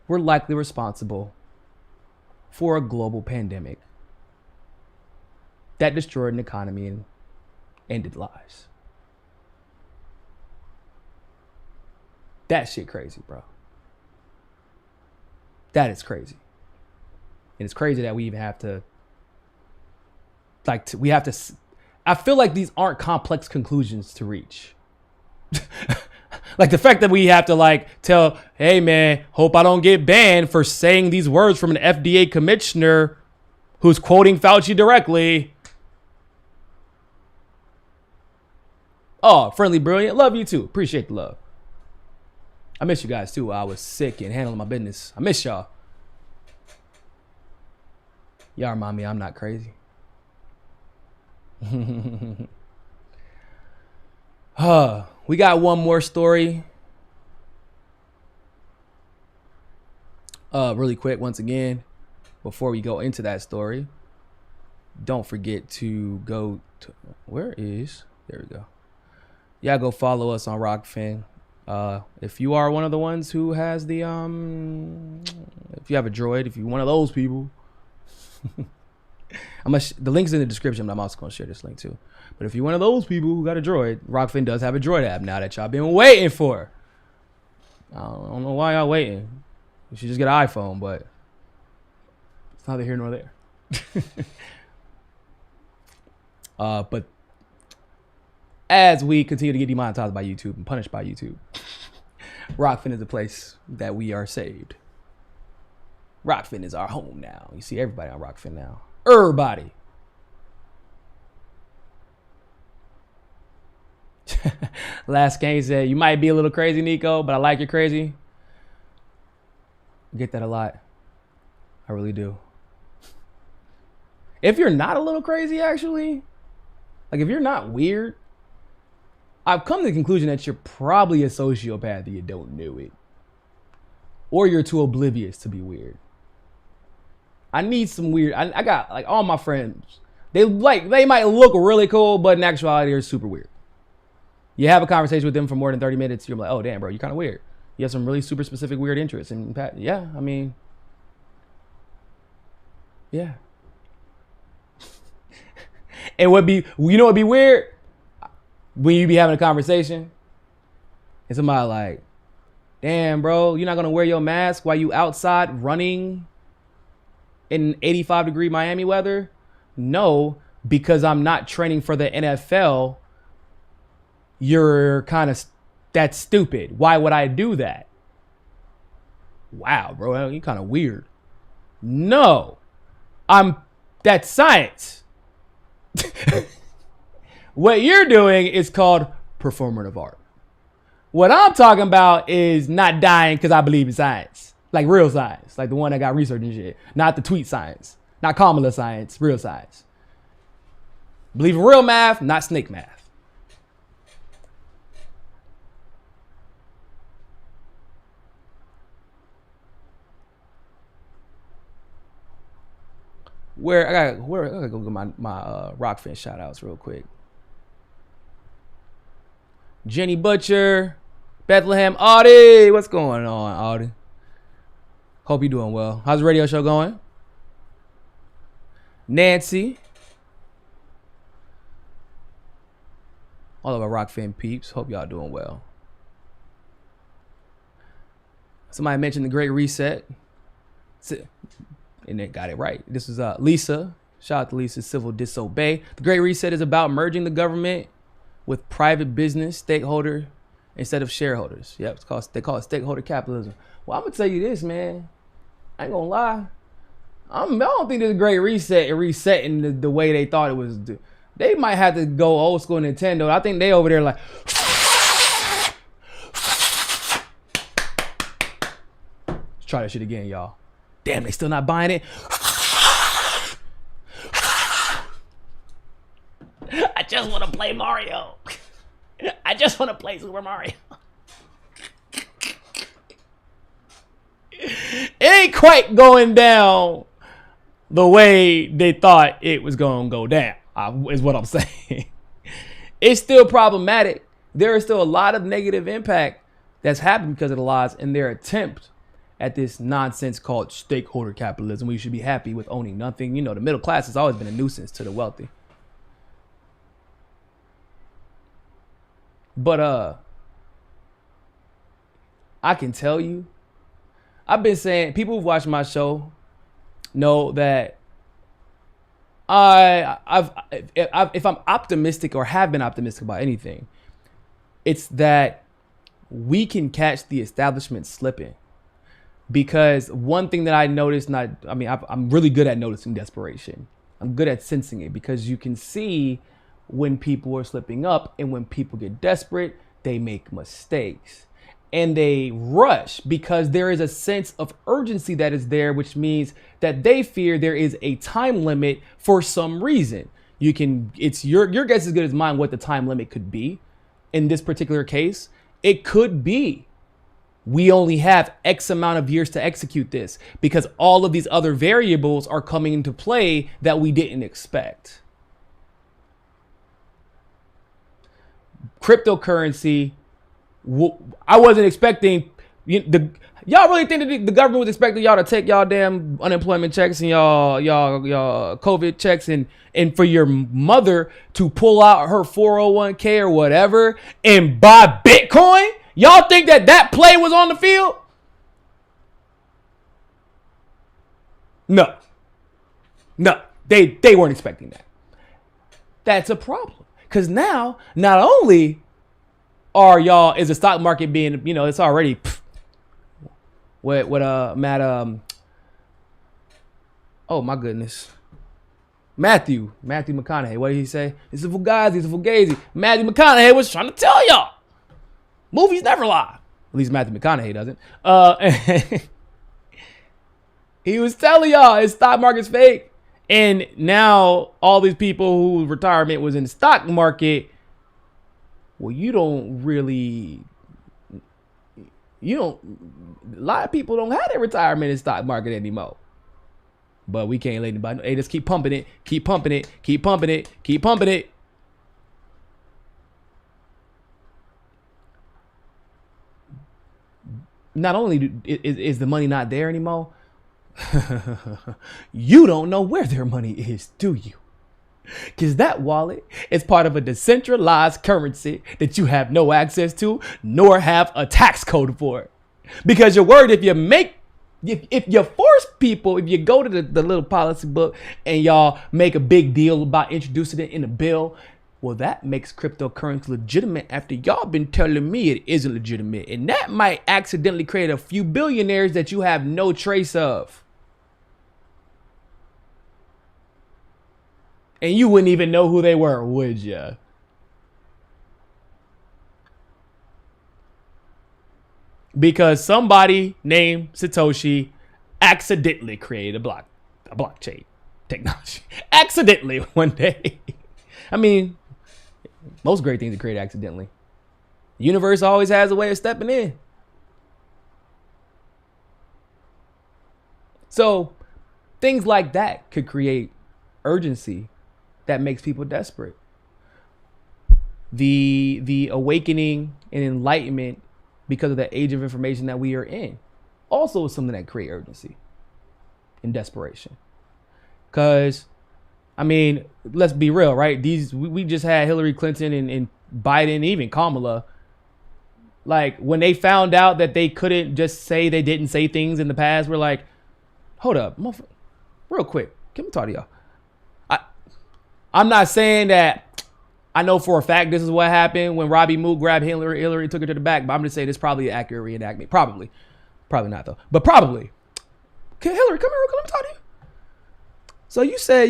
were likely responsible for a global pandemic that destroyed an economy and ended lives. That shit crazy, bro. That is crazy. And it's crazy that we even have to we have to. I feel like these aren't complex conclusions to reach. Like the fact that we have to like tell, hey man, hope I don't get banned for saying these words from an FDA commissioner who's quoting Fauci directly. Oh, friendly, brilliant. Love you too. Appreciate the love. I miss you guys too. I was sick and handling my business. I miss y'all. Y'all remind me I'm not crazy. We got one more story. Really quick, once again, before we go into that story, don't forget to go to, there we go. Yeah, go follow us on Rockfin. If you are one of the ones who has the if you have a droid, if you're one of those people, the link's in the description, but I'm also gonna share this link too. But if you're one of those people who got a droid, Rockfin does have a droid app now that y'all been waiting for. I don't know why y'all waiting. You should just get an iPhone, but it's neither here nor there. But as we continue to get demonetized by YouTube and punished by YouTube, Rockfin is a place that we are saved. Rockfin is our home now. You see everybody on Rockfin now. Everybody. Last game said, you might be a little crazy, Niko, but I like you're crazy. I get that a lot. I really do. If you're not a little crazy, actually, like if you're not weird, I've come to the conclusion that you're probably a sociopath and you don't know it. Or you're too oblivious to be weird. I need some weird. I got like all my friends. They might look really cool, but in actuality, they're super weird. You have a conversation with them for more than 30 minutes, you're like, oh damn, bro, you're kind of weird. You have some really super specific weird interests. And yeah, I mean, yeah. And what'd be weird? When you be having a conversation and somebody like, damn, bro, you're not going to wear your mask while you outside running in 85-degree Miami weather? No, because I'm not training for the NFL. You're that's stupid. Why would I do that? Wow, bro, you're kind of weird. No, that's science. What you're doing is called performative art. What I'm talking about is not dying because I believe in science. Like real science. Like the one that got research and shit. Not the tweet science. Not Kamala science. Real science. Believe in real math, not snake math. I gotta go get my Rockfin shout outs real quick. Jenny Butcher, Bethlehem, Audie. What's going on, Audie? Hope you're doing well. How's the radio show going? Nancy. All of our Rockfin peeps. Hope y'all doing well. Somebody mentioned the Great Reset. And they got it right. This is Lisa. Shout out to Lisa. Civil Disobey. The Great Reset is about merging the government with private business stakeholder instead of shareholders. Yep, they call it stakeholder capitalism. Well, I'm gonna tell you this, man. I ain't gonna lie. I don't think this Great Reset and resetting the way they thought it was. They might have to go old school Nintendo. I think they over there like. Let's try that shit again, y'all. Damn, they still not buying it. I just want to play Mario. I just want to play Super Mario. It ain't quite going down the way they thought it was going to go down, is what I'm saying. It's still problematic. There is still a lot of negative impact that's happened because of the laws and their attempt at this nonsense called stakeholder capitalism. We should be happy with owning nothing. You know, the middle class has always been a nuisance to the wealthy. But I can tell you, I've been saying, people who've watched my show know that if I'm optimistic or have been optimistic about anything, it's that we can catch the establishment slipping. Because one thing that I noticed, I'm really good at noticing desperation. I'm good at sensing it, because you can see when people are slipping up, and when people get desperate, they make mistakes and they rush because there is a sense of urgency that is there, which means that they fear there is a time limit for some reason. It's your guess is as good as mine what the time limit could be. In this particular case, it could be we only have X amount of years to execute this because all of these other variables are coming into play that we didn't expect. Cryptocurrency, I wasn't expecting y'all really think that the government was expecting y'all to take y'all damn unemployment checks and y'all COVID checks and for your mother to pull out her 401k or whatever and buy Bitcoin? Y'all think that play was on the field? No, they weren't expecting that. That's a problem, because now not only is the stock market being, it's already Matt oh my goodness, Matthew McConaughey, what did he say? It's a fugazi. Matthew McConaughey was trying to tell y'all, movies never lie. At least Matthew McConaughey doesn't. He was telling y'all his stock market's fake. And now all these people whose retirement was in the stock market, well, a lot of people don't have their retirement in the stock market anymore. But we can't let anybody know. Hey, just keep pumping it. Not only is the money not there anymore, you don't know where their money is, do you? Because that wallet is part of a decentralized currency that you have no access to, nor have a tax code for it. Because you're worried if you force people, if you go to the little policy book and y'all make a big deal about introducing it in a bill, well, that makes cryptocurrency legitimate after y'all been telling me it isn't legitimate. And that might accidentally create a few billionaires that you have no trace of. And you wouldn't even know who they were, would ya? Because somebody named Satoshi accidentally created a blockchain technology. Accidentally one day. I mean, most great things are created accidentally. The universe always has a way of stepping in. So things like that could create urgency that makes people desperate. The awakening and enlightenment because of the age of information that we are in also is something that creates urgency and desperation. Because, I mean, let's be real, right? We just had Hillary Clinton and Biden, even Kamala. Like, when they found out that they couldn't just say they didn't say things in the past, we're like, hold up, real quick, can we talk to y'all? I'm not saying that I know for a fact this is what happened when Robbie Moore grabbed Hillary took her to the back, but I'm just saying this is probably an accurate reenactment. Probably not though, but probably. Okay, Hillary, come here, let me talk to you. So you said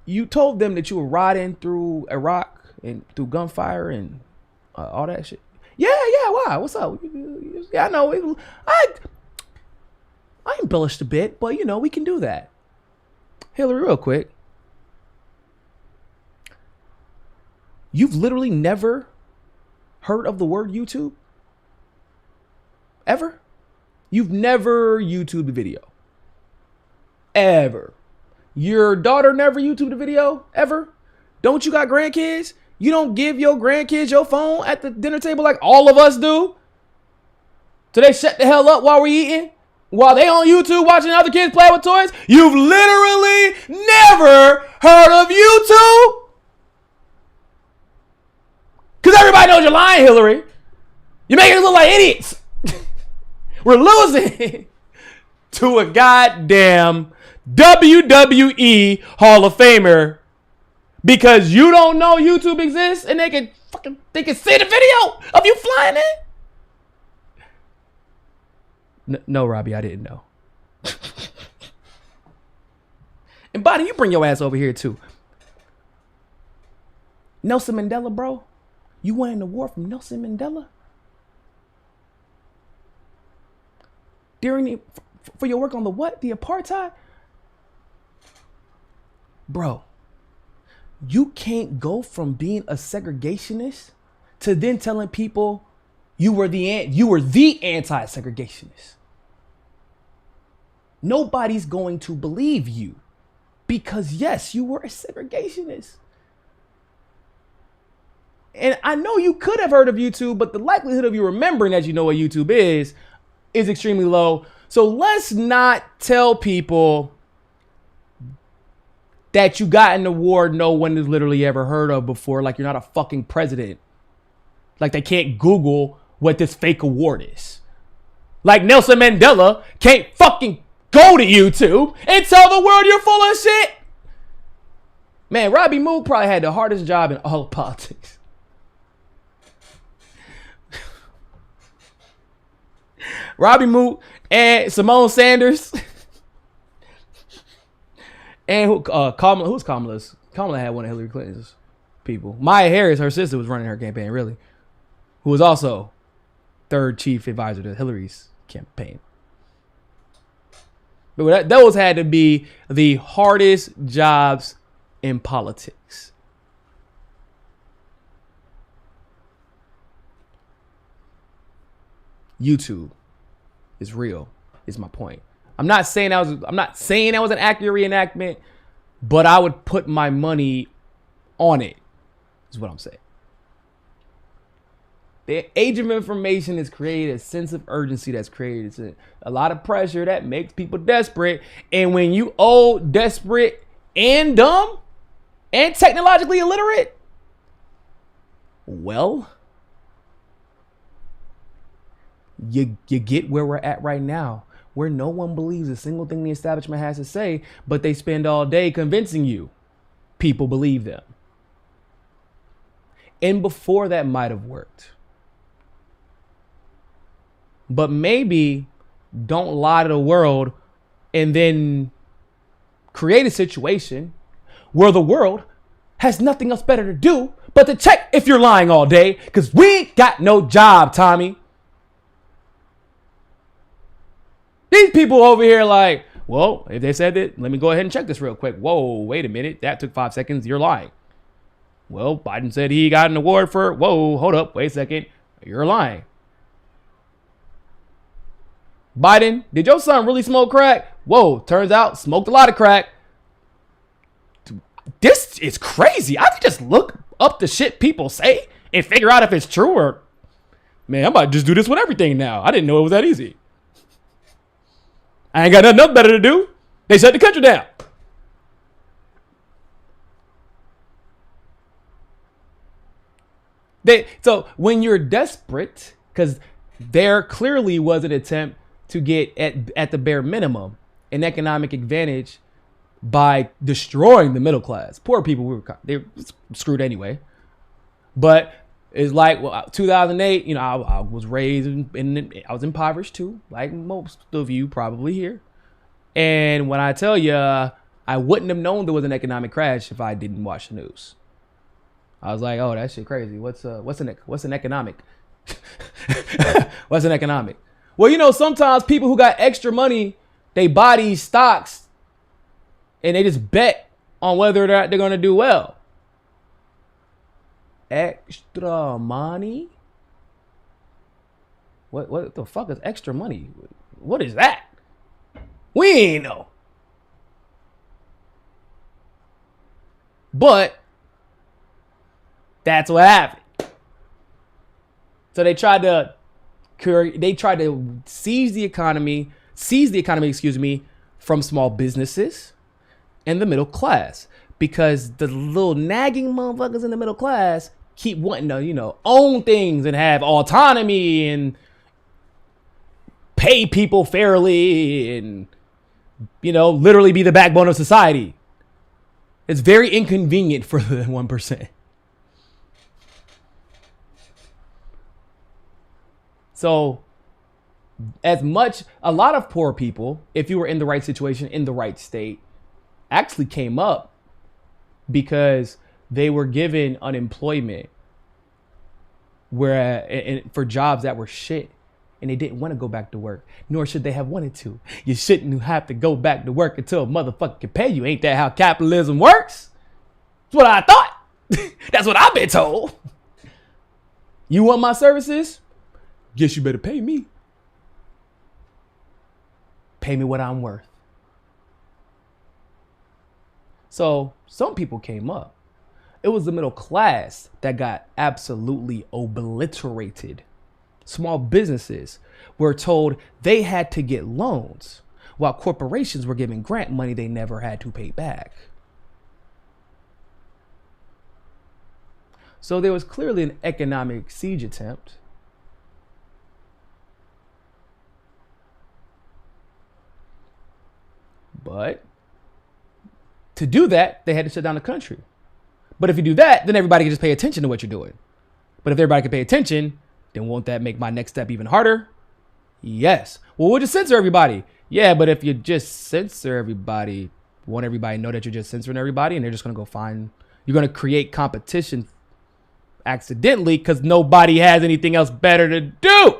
you told them that you were riding through Iraq and through gunfire and all that shit. Yeah, why? What's up? Yeah, I know. I embellished a bit, but we can do that. Hillary, real quick. You've literally never heard of the word YouTube? Ever? You've never YouTubed a video? Ever? Your daughter never YouTubed a video? Ever? Don't you got grandkids? You don't give your grandkids your phone at the dinner table like all of us do? So they shut the hell up while we're eating? While they on YouTube watching other kids play with toys? You've literally never heard of YouTube? Because everybody knows you're lying, Hillary. You're making us look like idiots. We're losing to a goddamn WWE Hall of Famer because you don't know YouTube exists and they can see the video of you flying in? No, Robbie, I didn't know. And Biden, you bring your ass over here too. Nelson Mandela, bro. You won an award from Nelson Mandela? For your work on the what? The apartheid? Bro, you can't go from being a segregationist to then telling people you were the anti-segregationist. Nobody's going to believe you because yes, you were a segregationist. And I know you could have heard of YouTube, but the likelihood of you remembering that you know what YouTube is extremely low. So let's not tell people that you got an award no one has literally ever heard of before, like you're not a fucking president. Like they can't Google what this fake award is. Like Nelson Mandela can't fucking go to YouTube and tell the world you're full of shit. Man, Robbie Mook probably had the hardest job in all of politics. Robbie Mook and Simone Sanders. And Kamala, who's Kamala's? Kamala had one of Hillary Clinton's people. Maya Harris, her sister, was running her campaign, really. Who was also third chief advisor to Hillary's campaign. But those had to be the hardest jobs in politics. YouTube is real, is my point. I'm not saying that was an accurate reenactment, but I would put my money on it, is what I'm saying. The age of information has created a sense of urgency that's created a lot of pressure that makes people desperate. And when you old, desperate, and dumb, and technologically illiterate, well, you get where we're at right now, where no one believes a single thing the establishment has to say, but they spend all day convincing you people believe them. And before that might have worked. But maybe don't lie to the world and then create a situation where the world has nothing else better to do but to check if you're lying all day, because we ain't got no job, Tommy. These people over here like, well, if they said that, let me go ahead and check this real quick. Whoa, wait a minute. That took 5 seconds. You're lying. Well, Biden said he got an award for, whoa, hold up. Wait a second. You're lying. Biden, did your son really smoke crack? Whoa, turns out smoked a lot of crack. This is crazy. I can just look up the shit people say and figure out if it's true or, man, I might just do this with everything now. I didn't know it was that easy. I ain't got nothing else better to do. They shut the country down. So when you're desperate, because there clearly was an attempt to get at the bare minimum an economic advantage by destroying the middle class. Poor people, they were screwed anyway. But it's like, well, 2008, you know, I was raised I was impoverished too, like most of you probably here. And when I tell you, I wouldn't have known there was an economic crash if I didn't watch the news. I was like, oh, that shit crazy. What's an economic? What's an economic? Well, you know, sometimes people who got extra money, they buy these stocks and they just bet on whether or not they're going to do well. Extra money? What the fuck is extra money? What is that? We ain't know. But that's what happened. So they tried to seize the economy, from small businesses and the middle class, because the little nagging motherfuckers in the middle class keep wanting to, you know, own things and have autonomy and pay people fairly and literally be the backbone of society. It's very inconvenient for the 1%. So a lot of poor people, if you were in the right situation, in the right state, actually came up because they were given unemployment for jobs that were shit, and they didn't want to go back to work, nor should they have wanted to. You shouldn't have to go back to work until a motherfucker can pay you. Ain't that how capitalism works? That's what I thought. That's what I've been told. You want my services? Guess you better pay me. Pay me what I'm worth. So some people came up. It was the middle class that got absolutely obliterated. Small businesses were told they had to get loans, while corporations were given grant money they never had to pay back. So there was clearly an economic siege attempt. But to do that, they had to shut down the country. But if you do that, then everybody can just pay attention to what you're doing. But if everybody can pay attention, then won't that make my next step even harder? Yes. Well, we'll just censor everybody. Yeah, but if you just censor everybody, won't everybody know that you're just censoring everybody, and they're just going to you're going to create competition accidentally because nobody has anything else better to do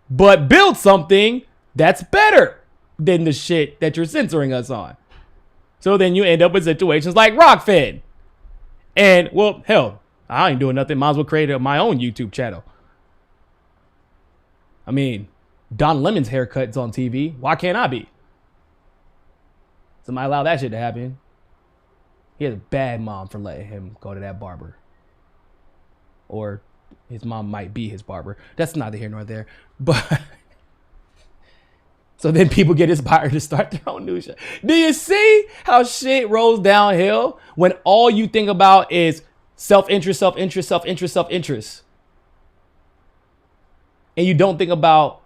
but build something that's better than the shit that you're censoring us on. So then you end up with situations like Rockfin. And, well, hell, I ain't doing nothing. Might as well create my own YouTube channel. I mean, Don Lemon's haircut's on TV. Why can't I be? Somebody allow that shit to happen. He has a bad mom for letting him go to that barber. Or his mom might be his barber. That's neither here nor there. But so then people get inspired to start their own news show. Do you see how shit rolls downhill when all you think about is self-interest, self-interest, self-interest, self-interest? And you don't think about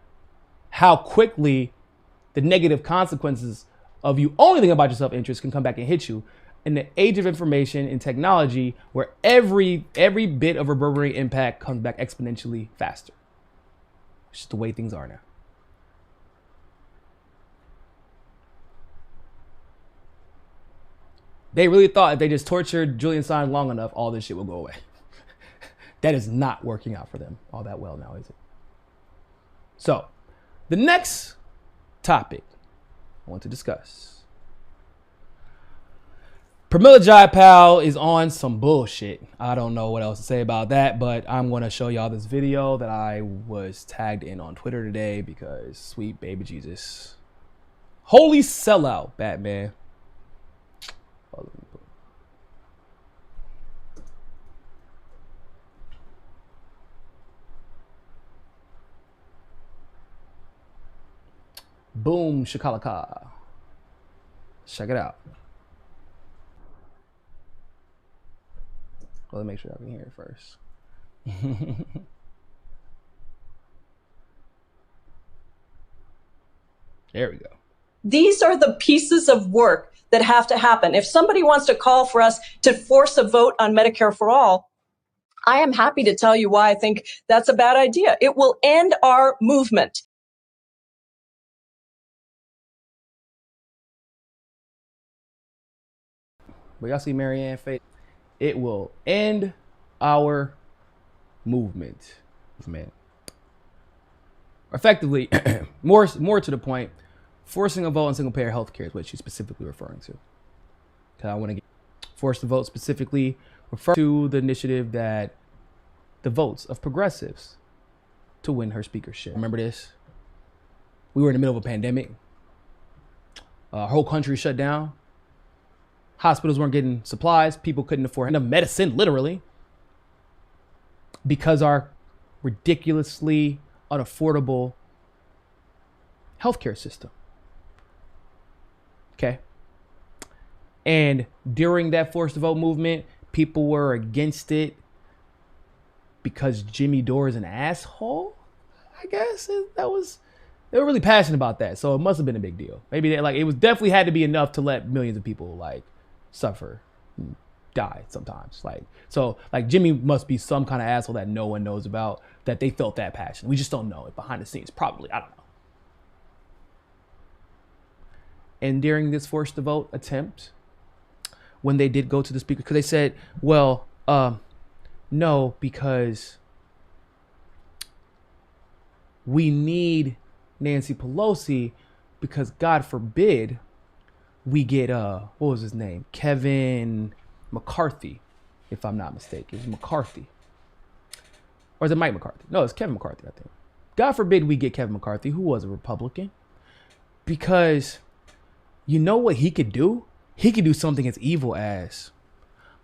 how quickly the negative consequences of you only thinking about your self-interest can come back and hit you in the age of information and technology, where every bit of reverberating impact comes back exponentially faster. It's just the way things are now. They really thought if they just tortured Julian Assange long enough, all this shit will go away. That is not working out for them all that well now, is it? So, the next topic I want to discuss. Pramila Jayapal is on some bullshit. I don't know what else to say about that, but I'm going to show y'all this video that I was tagged in on Twitter today because sweet baby Jesus. Holy sellout, Batman. Boom, shakalaka. Check it out. Well, let me make sure I can hear it first. There we go. These are the pieces of work that have to happen. If somebody wants to call for us to force a vote on Medicare for all, I am happy to tell you why I think that's a bad idea. It will end our movement. But y'all see Marianne face? It will end our movement, man. Effectively, more to the point, forcing a vote on single payer health care is what she's specifically referring to. Because I want to get forced to vote specifically refer to the initiative that the votes of progressives to win her speakership. Remember this? We were in the middle of a pandemic. Our whole country shut down. Hospitals weren't getting supplies. People couldn't afford enough medicine, literally, because our ridiculously unaffordable healthcare system. Okay. And during that forced to vote movement, people were against it because Jimmy Dore is an asshole, I guess. That was They were really passionate about that, so it must have been a big deal. Maybe they, like, it was definitely had to be enough to let millions of people like suffer, and die sometimes. Like, so like Jimmy must be some kind of asshole that no one knows about, that they felt that passion. We just don't know it behind the scenes. Probably, I don't know. And during this forced to vote attempt, when they did go to the speaker, because they said, well, no, because we need Nancy Pelosi, because God forbid we get what was his name? Kevin McCarthy, if I'm not mistaken. It was McCarthy. Or is it Mike McCarthy? No, it's Kevin McCarthy, I think. God forbid we get Kevin McCarthy, who was a Republican. Because you know what he could do? He could do something as evil as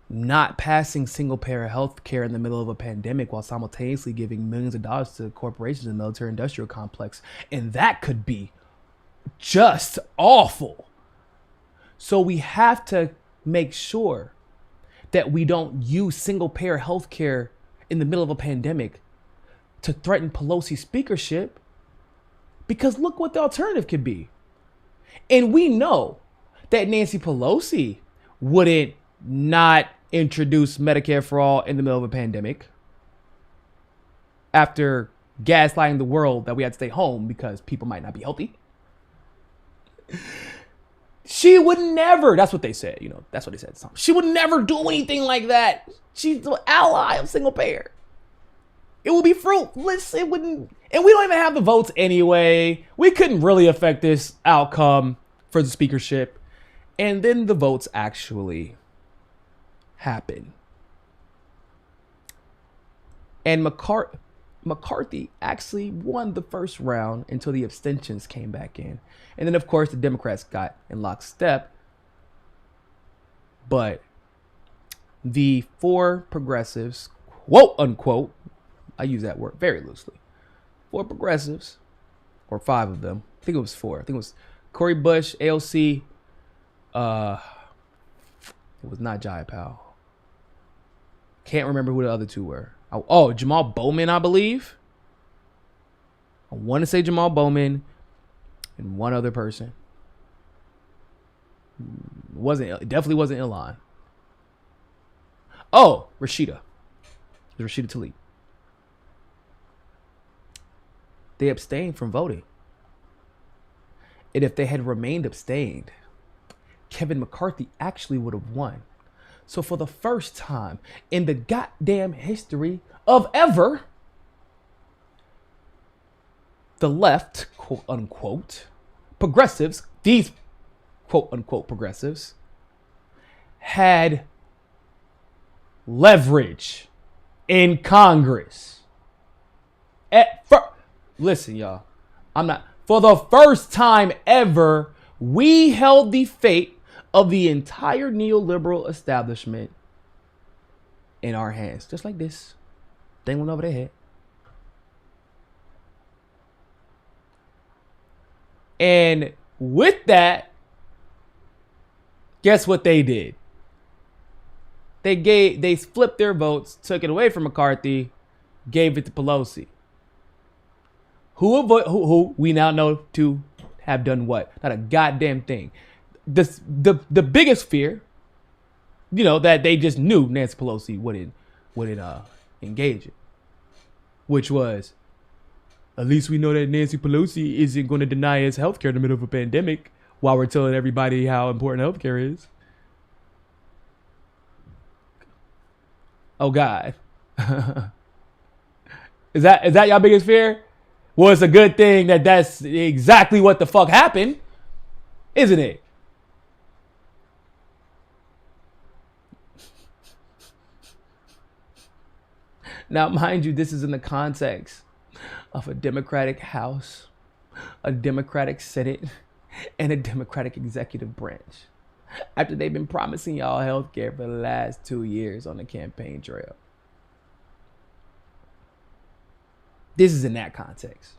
not passing single-payer health care in the middle of a pandemic while simultaneously giving millions of dollars to corporations in the military-industrial complex. And that could be just awful. So we have to make sure that we don't use single-payer health care in the middle of a pandemic to threaten Pelosi's speakership, because look what the alternative could be. And we know that Nancy Pelosi wouldn't not introduce Medicare for all in the middle of a pandemic after gaslighting the world that we had to stay home because people might not be healthy. She would never, that's what they said, you know, that's what they said. She would never do anything like that. She's an ally of single payer. It would be fruitless. It wouldn't, and we don't even have the votes anyway. We couldn't really affect this outcome for the speakership. And then the votes actually happen. And McCarthy actually won the first round until the abstentions came back in. And then, of course, the Democrats got in lockstep. But the 4 progressives, quote unquote, I use that word very loosely, 4 progressives, or 5 of them, I think it was 4. I think it was Cori Bush, AOC, it was not Jayapal. Can't remember who the other 2 were. Oh, Jamal Bowman, I believe. I want to say Jamal Bowman and one other person. It definitely wasn't Elon. Oh, Rashida. It was Rashida Tlaib. They abstained from voting. And if they had remained abstained, Kevin McCarthy actually would have won. So for the first time in the goddamn history of ever, the left, quote unquote, progressives, these quote unquote progressives, had leverage in Congress. Listen, y'all, for the first time ever, we held the fate of the entire neoliberal establishment in our hands, just like this, dangling over their head. And with that, guess what they did? They flipped their votes, took it away from McCarthy, gave it to Pelosi, who we now know to have done what? Not a goddamn thing. The biggest fear, you know, that they just knew Nancy Pelosi wouldn't engage in, which was, at least we know that Nancy Pelosi isn't going to deny us healthcare in the middle of a pandemic while we're telling everybody how important healthcare is. Oh God. Is that your biggest fear? Well, it's a good thing that that's exactly what the fuck happened, isn't it? Now, mind you, this is in the context of a Democratic House, a Democratic Senate, and a Democratic executive branch, after they've been promising y'all health care for the last 2 years on the campaign trail. This is in that context.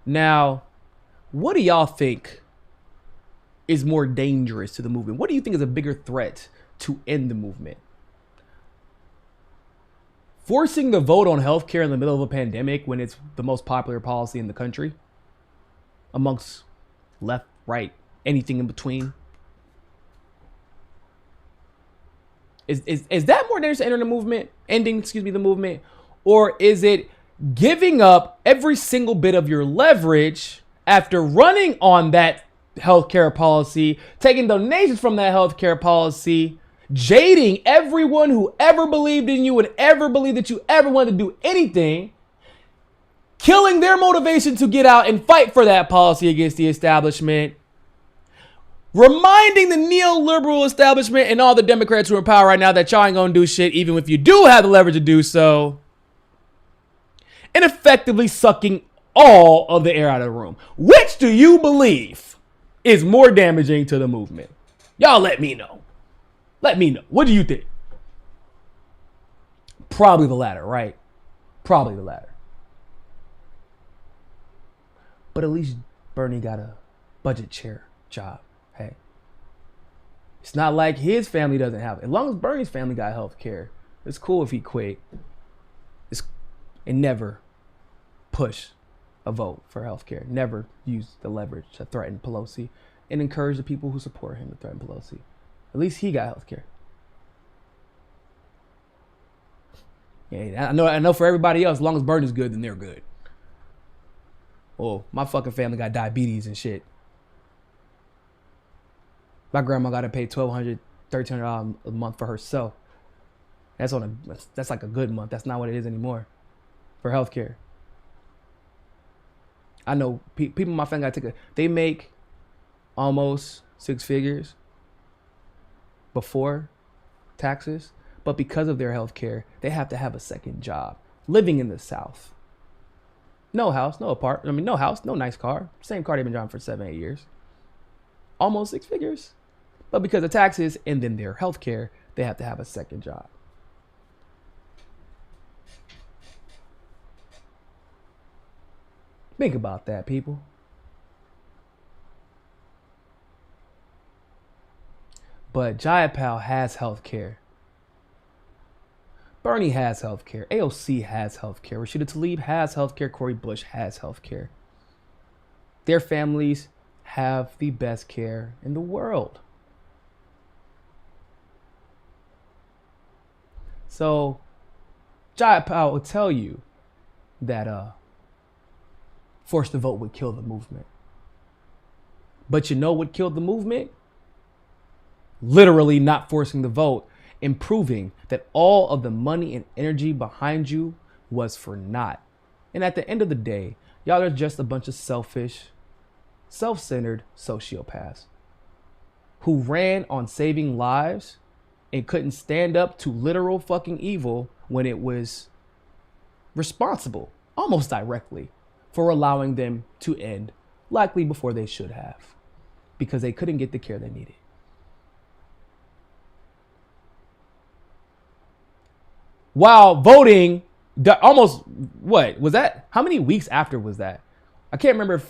Now, what do y'all think is more dangerous to the movement? What do you think is a bigger threat to end the movement? forcing the vote on healthcare in the middle of a pandemic when it's the most popular policy in the country amongst left, right, anything in between. Is that more dangerous to ending the movement? Or is it giving up every single bit of your leverage after running on that healthcare policy, taking donations from that healthcare policy, jading everyone who ever believed in you and ever believed that you ever wanted to do anything, killing their motivation to get out and fight for that policy against the establishment, reminding the neoliberal establishment and all the Democrats who are in power right now that y'all ain't gonna do shit even if you do have the leverage to do so, and effectively sucking all of the air out of the room. Which do you believe is more damaging to the movement? Y'all let me know. Let me know. What do you think? Probably the latter, right? Probably the latter. But at least Bernie got a budget chair job. Hey. It's not like his family doesn't have it. As long as Bernie's family got health care, it's cool if he quit. And never push a vote for health care. Never use the leverage to threaten Pelosi and encourage the people who support him to threaten Pelosi. At least he got health care. Yeah, I know for everybody else, as long as Bernie's good, then they're good. Oh, my fucking family got diabetes and shit. My grandma got to pay $1,200, $1,300 a month for herself. That's like a good month. That's not what it is anymore for healthcare. I know people in my family they make almost six figures before taxes, but because of their health care, they have to have a second job. Living in the South. No house, no apartment. I mean, no house, no nice car. Same car they've been driving for 7-8 years. Almost six figures. But because of taxes and then their health care, they have to have a second job. Think about that, people. But Jayapal has health care. Bernie has health care. AOC has health care. Rashida Tlaib has health care. Cori Bush has health care. Their families have the best care in the world. So Jayapal will tell you that forced to vote would kill the movement. But you know what killed the movement? Literally not forcing the vote and proving that all of the money and energy behind you was for naught. And at the end of the day, y'all are just a bunch of selfish, self-centered sociopaths who ran on saving lives and couldn't stand up to literal fucking evil when it was responsible, almost directly, for allowing them to end, likely before they should have, because they couldn't get the care they needed. While voting, almost, what was that? How many weeks after was that? I can't remember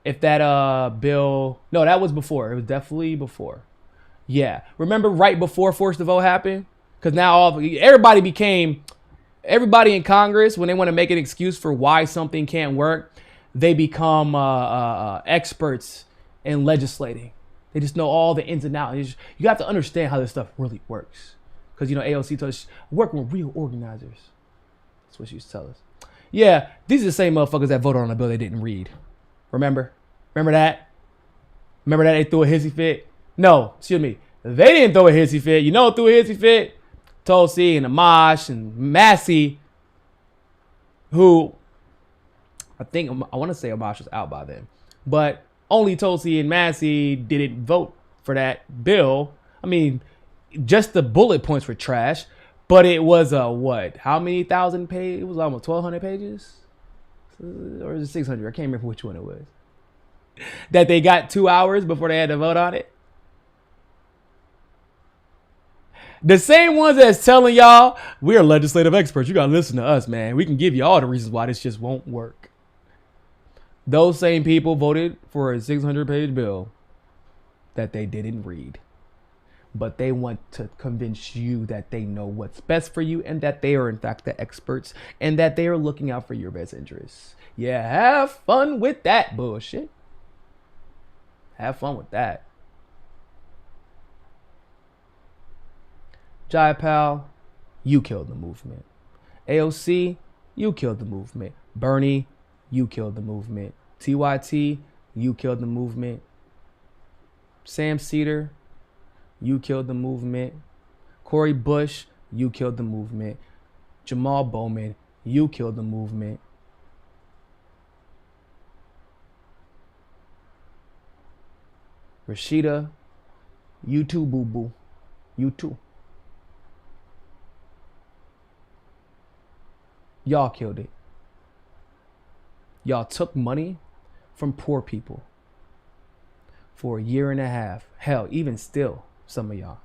if that bill, no, that was before. It was definitely before. Yeah, remember right before forced to vote happened? Because now everybody in Congress, when they want to make an excuse for why something can't work, they become experts in legislating. They just know all the ins and outs. You have to understand how this stuff really works. Because, AOC told us, working with real organizers. That's what she used to tell us. Yeah, these are the same motherfuckers that voted on a bill they didn't read. Remember? Remember that? Remember that they threw a hissy fit? No, excuse me. They didn't throw a hissy fit. You know who threw a hissy fit? Tulsi and Amash and Massey, who I want to say Amash was out by then. But only Tulsi and Massey didn't vote for that bill. I mean, just the bullet points were trash, but it was how many thousand pages? It was almost 1,200 pages, or is it 600? I can't remember which one it was. That they got 2 hours before they had to vote on it. The same ones that's telling y'all we are legislative experts. You gotta listen to us, man. We can give you all the reasons why this just won't work. Those same people voted for a 600-page bill that they didn't read. but they want to convince you that they know what's best for you and that they are in fact the experts and that they are looking out for your best interests. Yeah, have fun with that bullshit. Have fun with that. Jayapal, you killed the movement. AOC, you killed the movement. Bernie, you killed the movement. TYT, you killed the movement. Sam Cedar, you killed the movement. Cori Bush, you killed the movement. Jamal Bowman, you killed the movement. Rashida, you too, boo-boo. You too. Y'all killed it. Y'all took money from poor people for a year and a half. Hell, even still, some of y'all.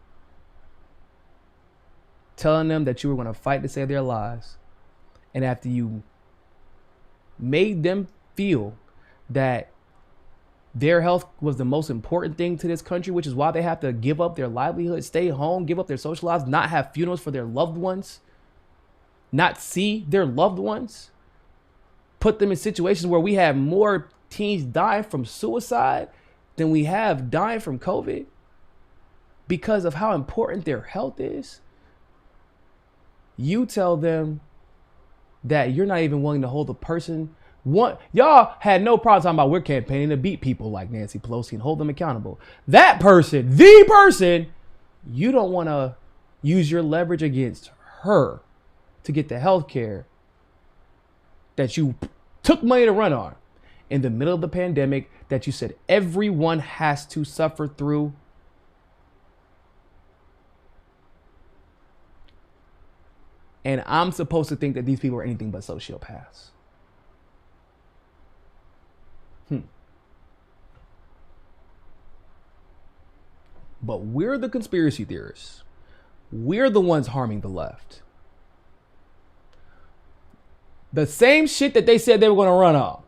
Telling them that you were going to fight to save their lives. And after you made them feel that their health was the most important thing to this country, which is why they have to give up their livelihood, stay home, give up their social lives, not have funerals for their loved ones, not see their loved ones, put them in situations where we have more teens dying from suicide than we have dying from COVID because of how important their health is. You tell them that you're not even willing to hold a person. Y'all had no problem talking about we're campaigning to beat people like Nancy Pelosi and hold them accountable. That person, the person, you don't want to use your leverage against her to get the health care that you took money to run on in the middle of the pandemic that you said everyone has to suffer through. And I'm supposed to think that these people are anything but sociopaths. But we're the conspiracy theorists. We're the ones harming the left. The same shit that they said they were going to run on.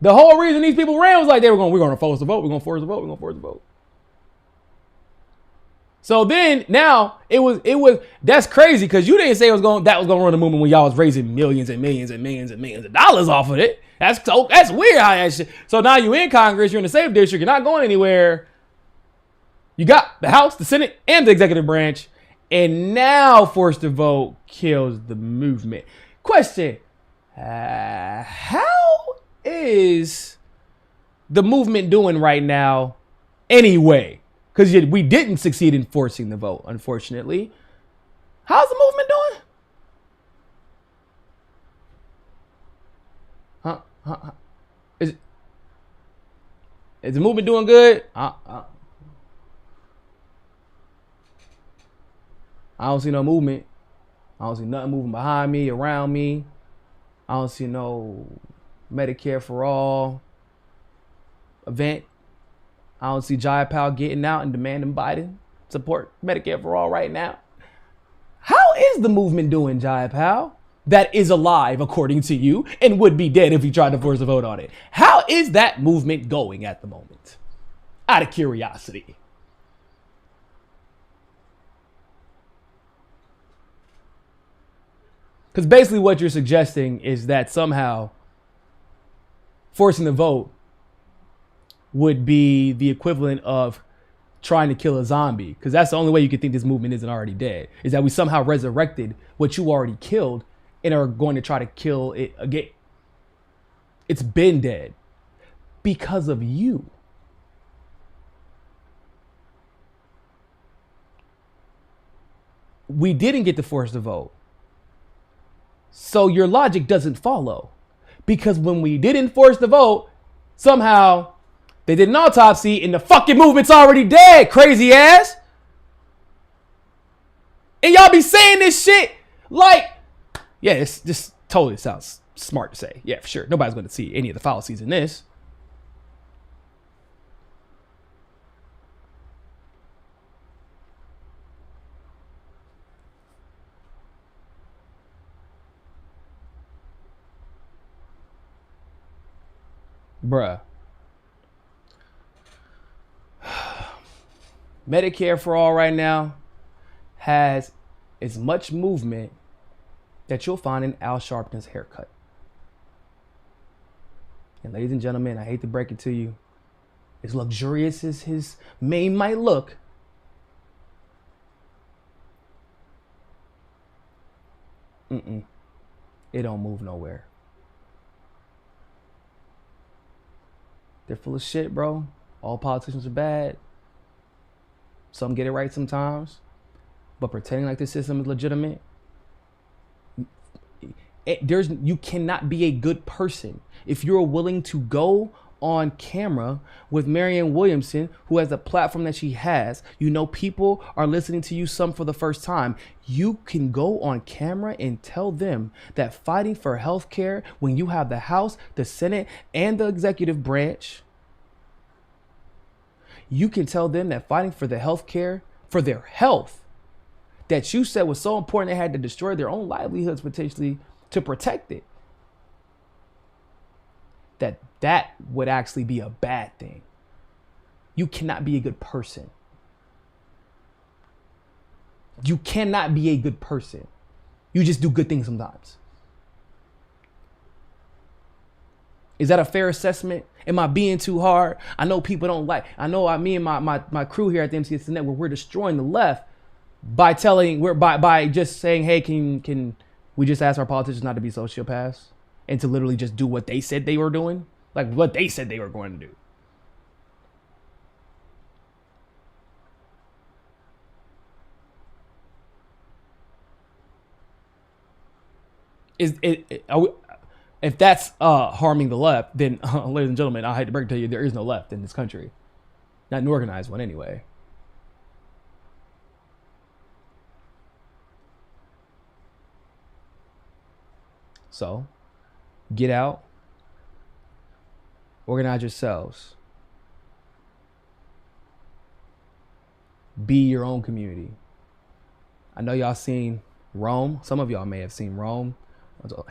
The whole reason these people ran was like we're going to force the vote. We're going to force the vote. We're going to force the vote. So then now it was that's crazy because you didn't say that was going to run the movement when y'all was raising millions and millions and millions and millions of dollars off of it. That's weird how that shit. So now you in Congress, you're in the safe district, you're not going anywhere. You got the House, the Senate, and the executive branch, and now force the vote kills the movement. Question: how is the movement doing right now anyway? Because we didn't succeed in forcing the vote, unfortunately. How's the movement doing? Is the movement doing good? I don't see no movement. I don't see nothing moving behind me, around me. I don't see no Medicare for all event. I don't see Jayapal getting out and demanding Biden support Medicare for all right now. How is the movement doing, Jayapal? That is alive, according to you, and would be dead if you tried to force a vote on it. How is that movement going at the moment? Out of curiosity. Because basically what you're suggesting is that somehow forcing the vote would be the equivalent of trying to kill a zombie. Because that's the only way you could think this movement isn't already dead. Is that we somehow resurrected what you already killed and are going to try to kill it again. It's been dead because of you. We didn't get to force the vote. So your logic doesn't follow. Because when we didn't force the vote, somehow they did an autopsy and the fucking movement's already dead, crazy ass. And y'all be saying this shit like, yeah, it's just totally sounds smart to say. Yeah, for sure. Nobody's going to see any of the fallacies in this. Bruh. Medicare for all right now has as much movement that you'll find in Al Sharpton's haircut. And ladies and gentlemen, I hate to break it to you, as luxurious as his mane might look, it don't move nowhere. They're full of shit, bro. All politicians are bad. Some get it right sometimes. But pretending like the system is legitimate, you cannot be a good person if you're willing to go on camera with Marianne Williamson, who has the platform that she has. You know, people are listening to you some for the first time. You can go on camera and tell them that fighting for healthcare, when you have the House, the Senate, and the executive branch, you can tell them that fighting for the healthcare, for their health, that you said was so important they had to destroy their own livelihoods potentially to protect it, that would actually be a bad thing. You cannot be a good person. You cannot be a good person. You just do good things sometimes. Is that a fair assessment? Am I being too hard? I know people don't like, me and my crew here at the MCSC Network, we're destroying the left by just saying, hey, can we just ask our politicians not to be sociopaths and to literally just do what they said they were doing? Like what they said they were going to do. If that's harming the left, then ladies and gentlemen, I hate to break it to you, there is no left in this country. Not an organized one anyway. So, get out, organize yourselves, be your own community. I know y'all seen Rome. Some of y'all may have seen Rome.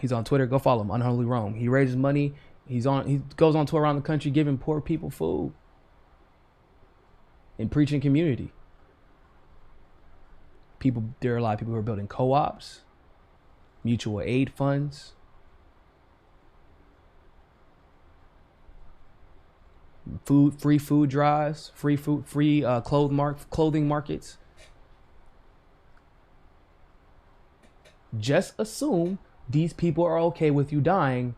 He's on Twitter. Go follow him, Unholy Rome. He raises money. He goes on tour around the country giving poor people food and preaching community. There are a lot of people who are building co-ops, mutual aid funds, free food drives, free clothing markets. Just assume these people are okay with you dying,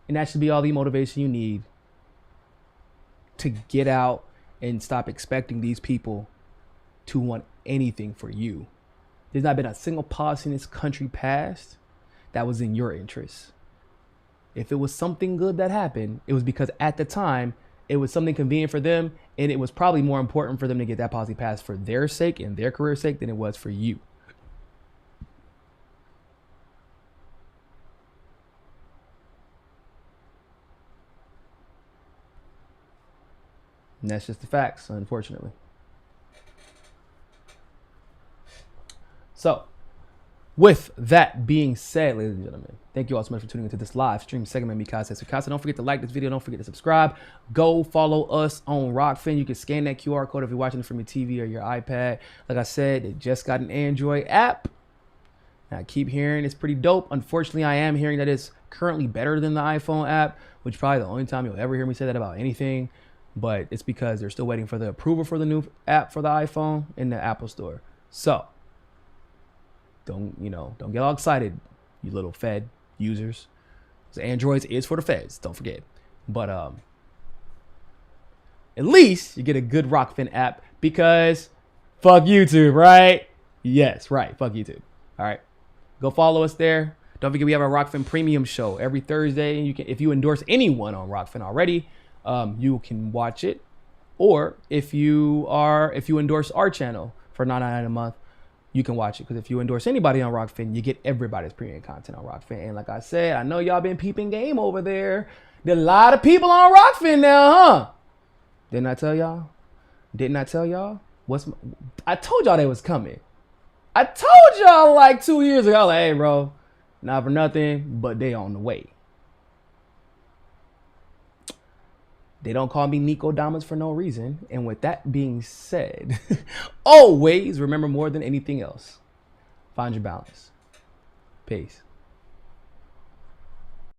and that should be all the motivation you need to get out and stop expecting these people to want anything for you. There's not been a single policy in this country passed that was in your interest. If it was something good that happened, it was because at the time it was something convenient for them, and it was probably more important for them to get that policy passed for their sake and their career's sake than it was for you. And that's just the facts, unfortunately. So, with that being said, ladies and gentlemen, thank you all so much for tuning into this live stream segment of Mikasa. Don't forget to like this video. Don't forget to subscribe. Go follow us on Rockfin. You can scan that QR code if you're watching it from your TV or your iPad. Like I said, it just got an Android app. And I keep hearing it's pretty dope. Unfortunately, I am hearing that it's currently better than the iPhone app, which is probably the only time you'll ever hear me say that about anything. But it's because they're still waiting for the approval for the new app for the iPhone in the Apple Store. So don't get all excited, you little Fed users. Androids is for the Feds, don't forget. But at least you get a good Rockfin app because fuck YouTube, right? Yes, right. Fuck YouTube. All right. Go follow us there. Don't forget we have our Rockfin Premium show every Thursday. You can, if you endorse anyone on Rockfin already, you can watch it. Or if you endorse our channel for $9.99 a month, you can watch it. Because if you endorse anybody on Rockfin, you get everybody's premium content on Rockfin. And like I said, I know y'all been peeping game over there. There's a lot of people on Rockfin now, huh? Didn't I tell y'all? I told y'all they was coming. I told y'all like 2 years ago, like, hey, bro, not for nothing, but they on the way. They don't call me Niko Damas for no reason. And with that being said, always remember, more than anything else, find your balance. Peace.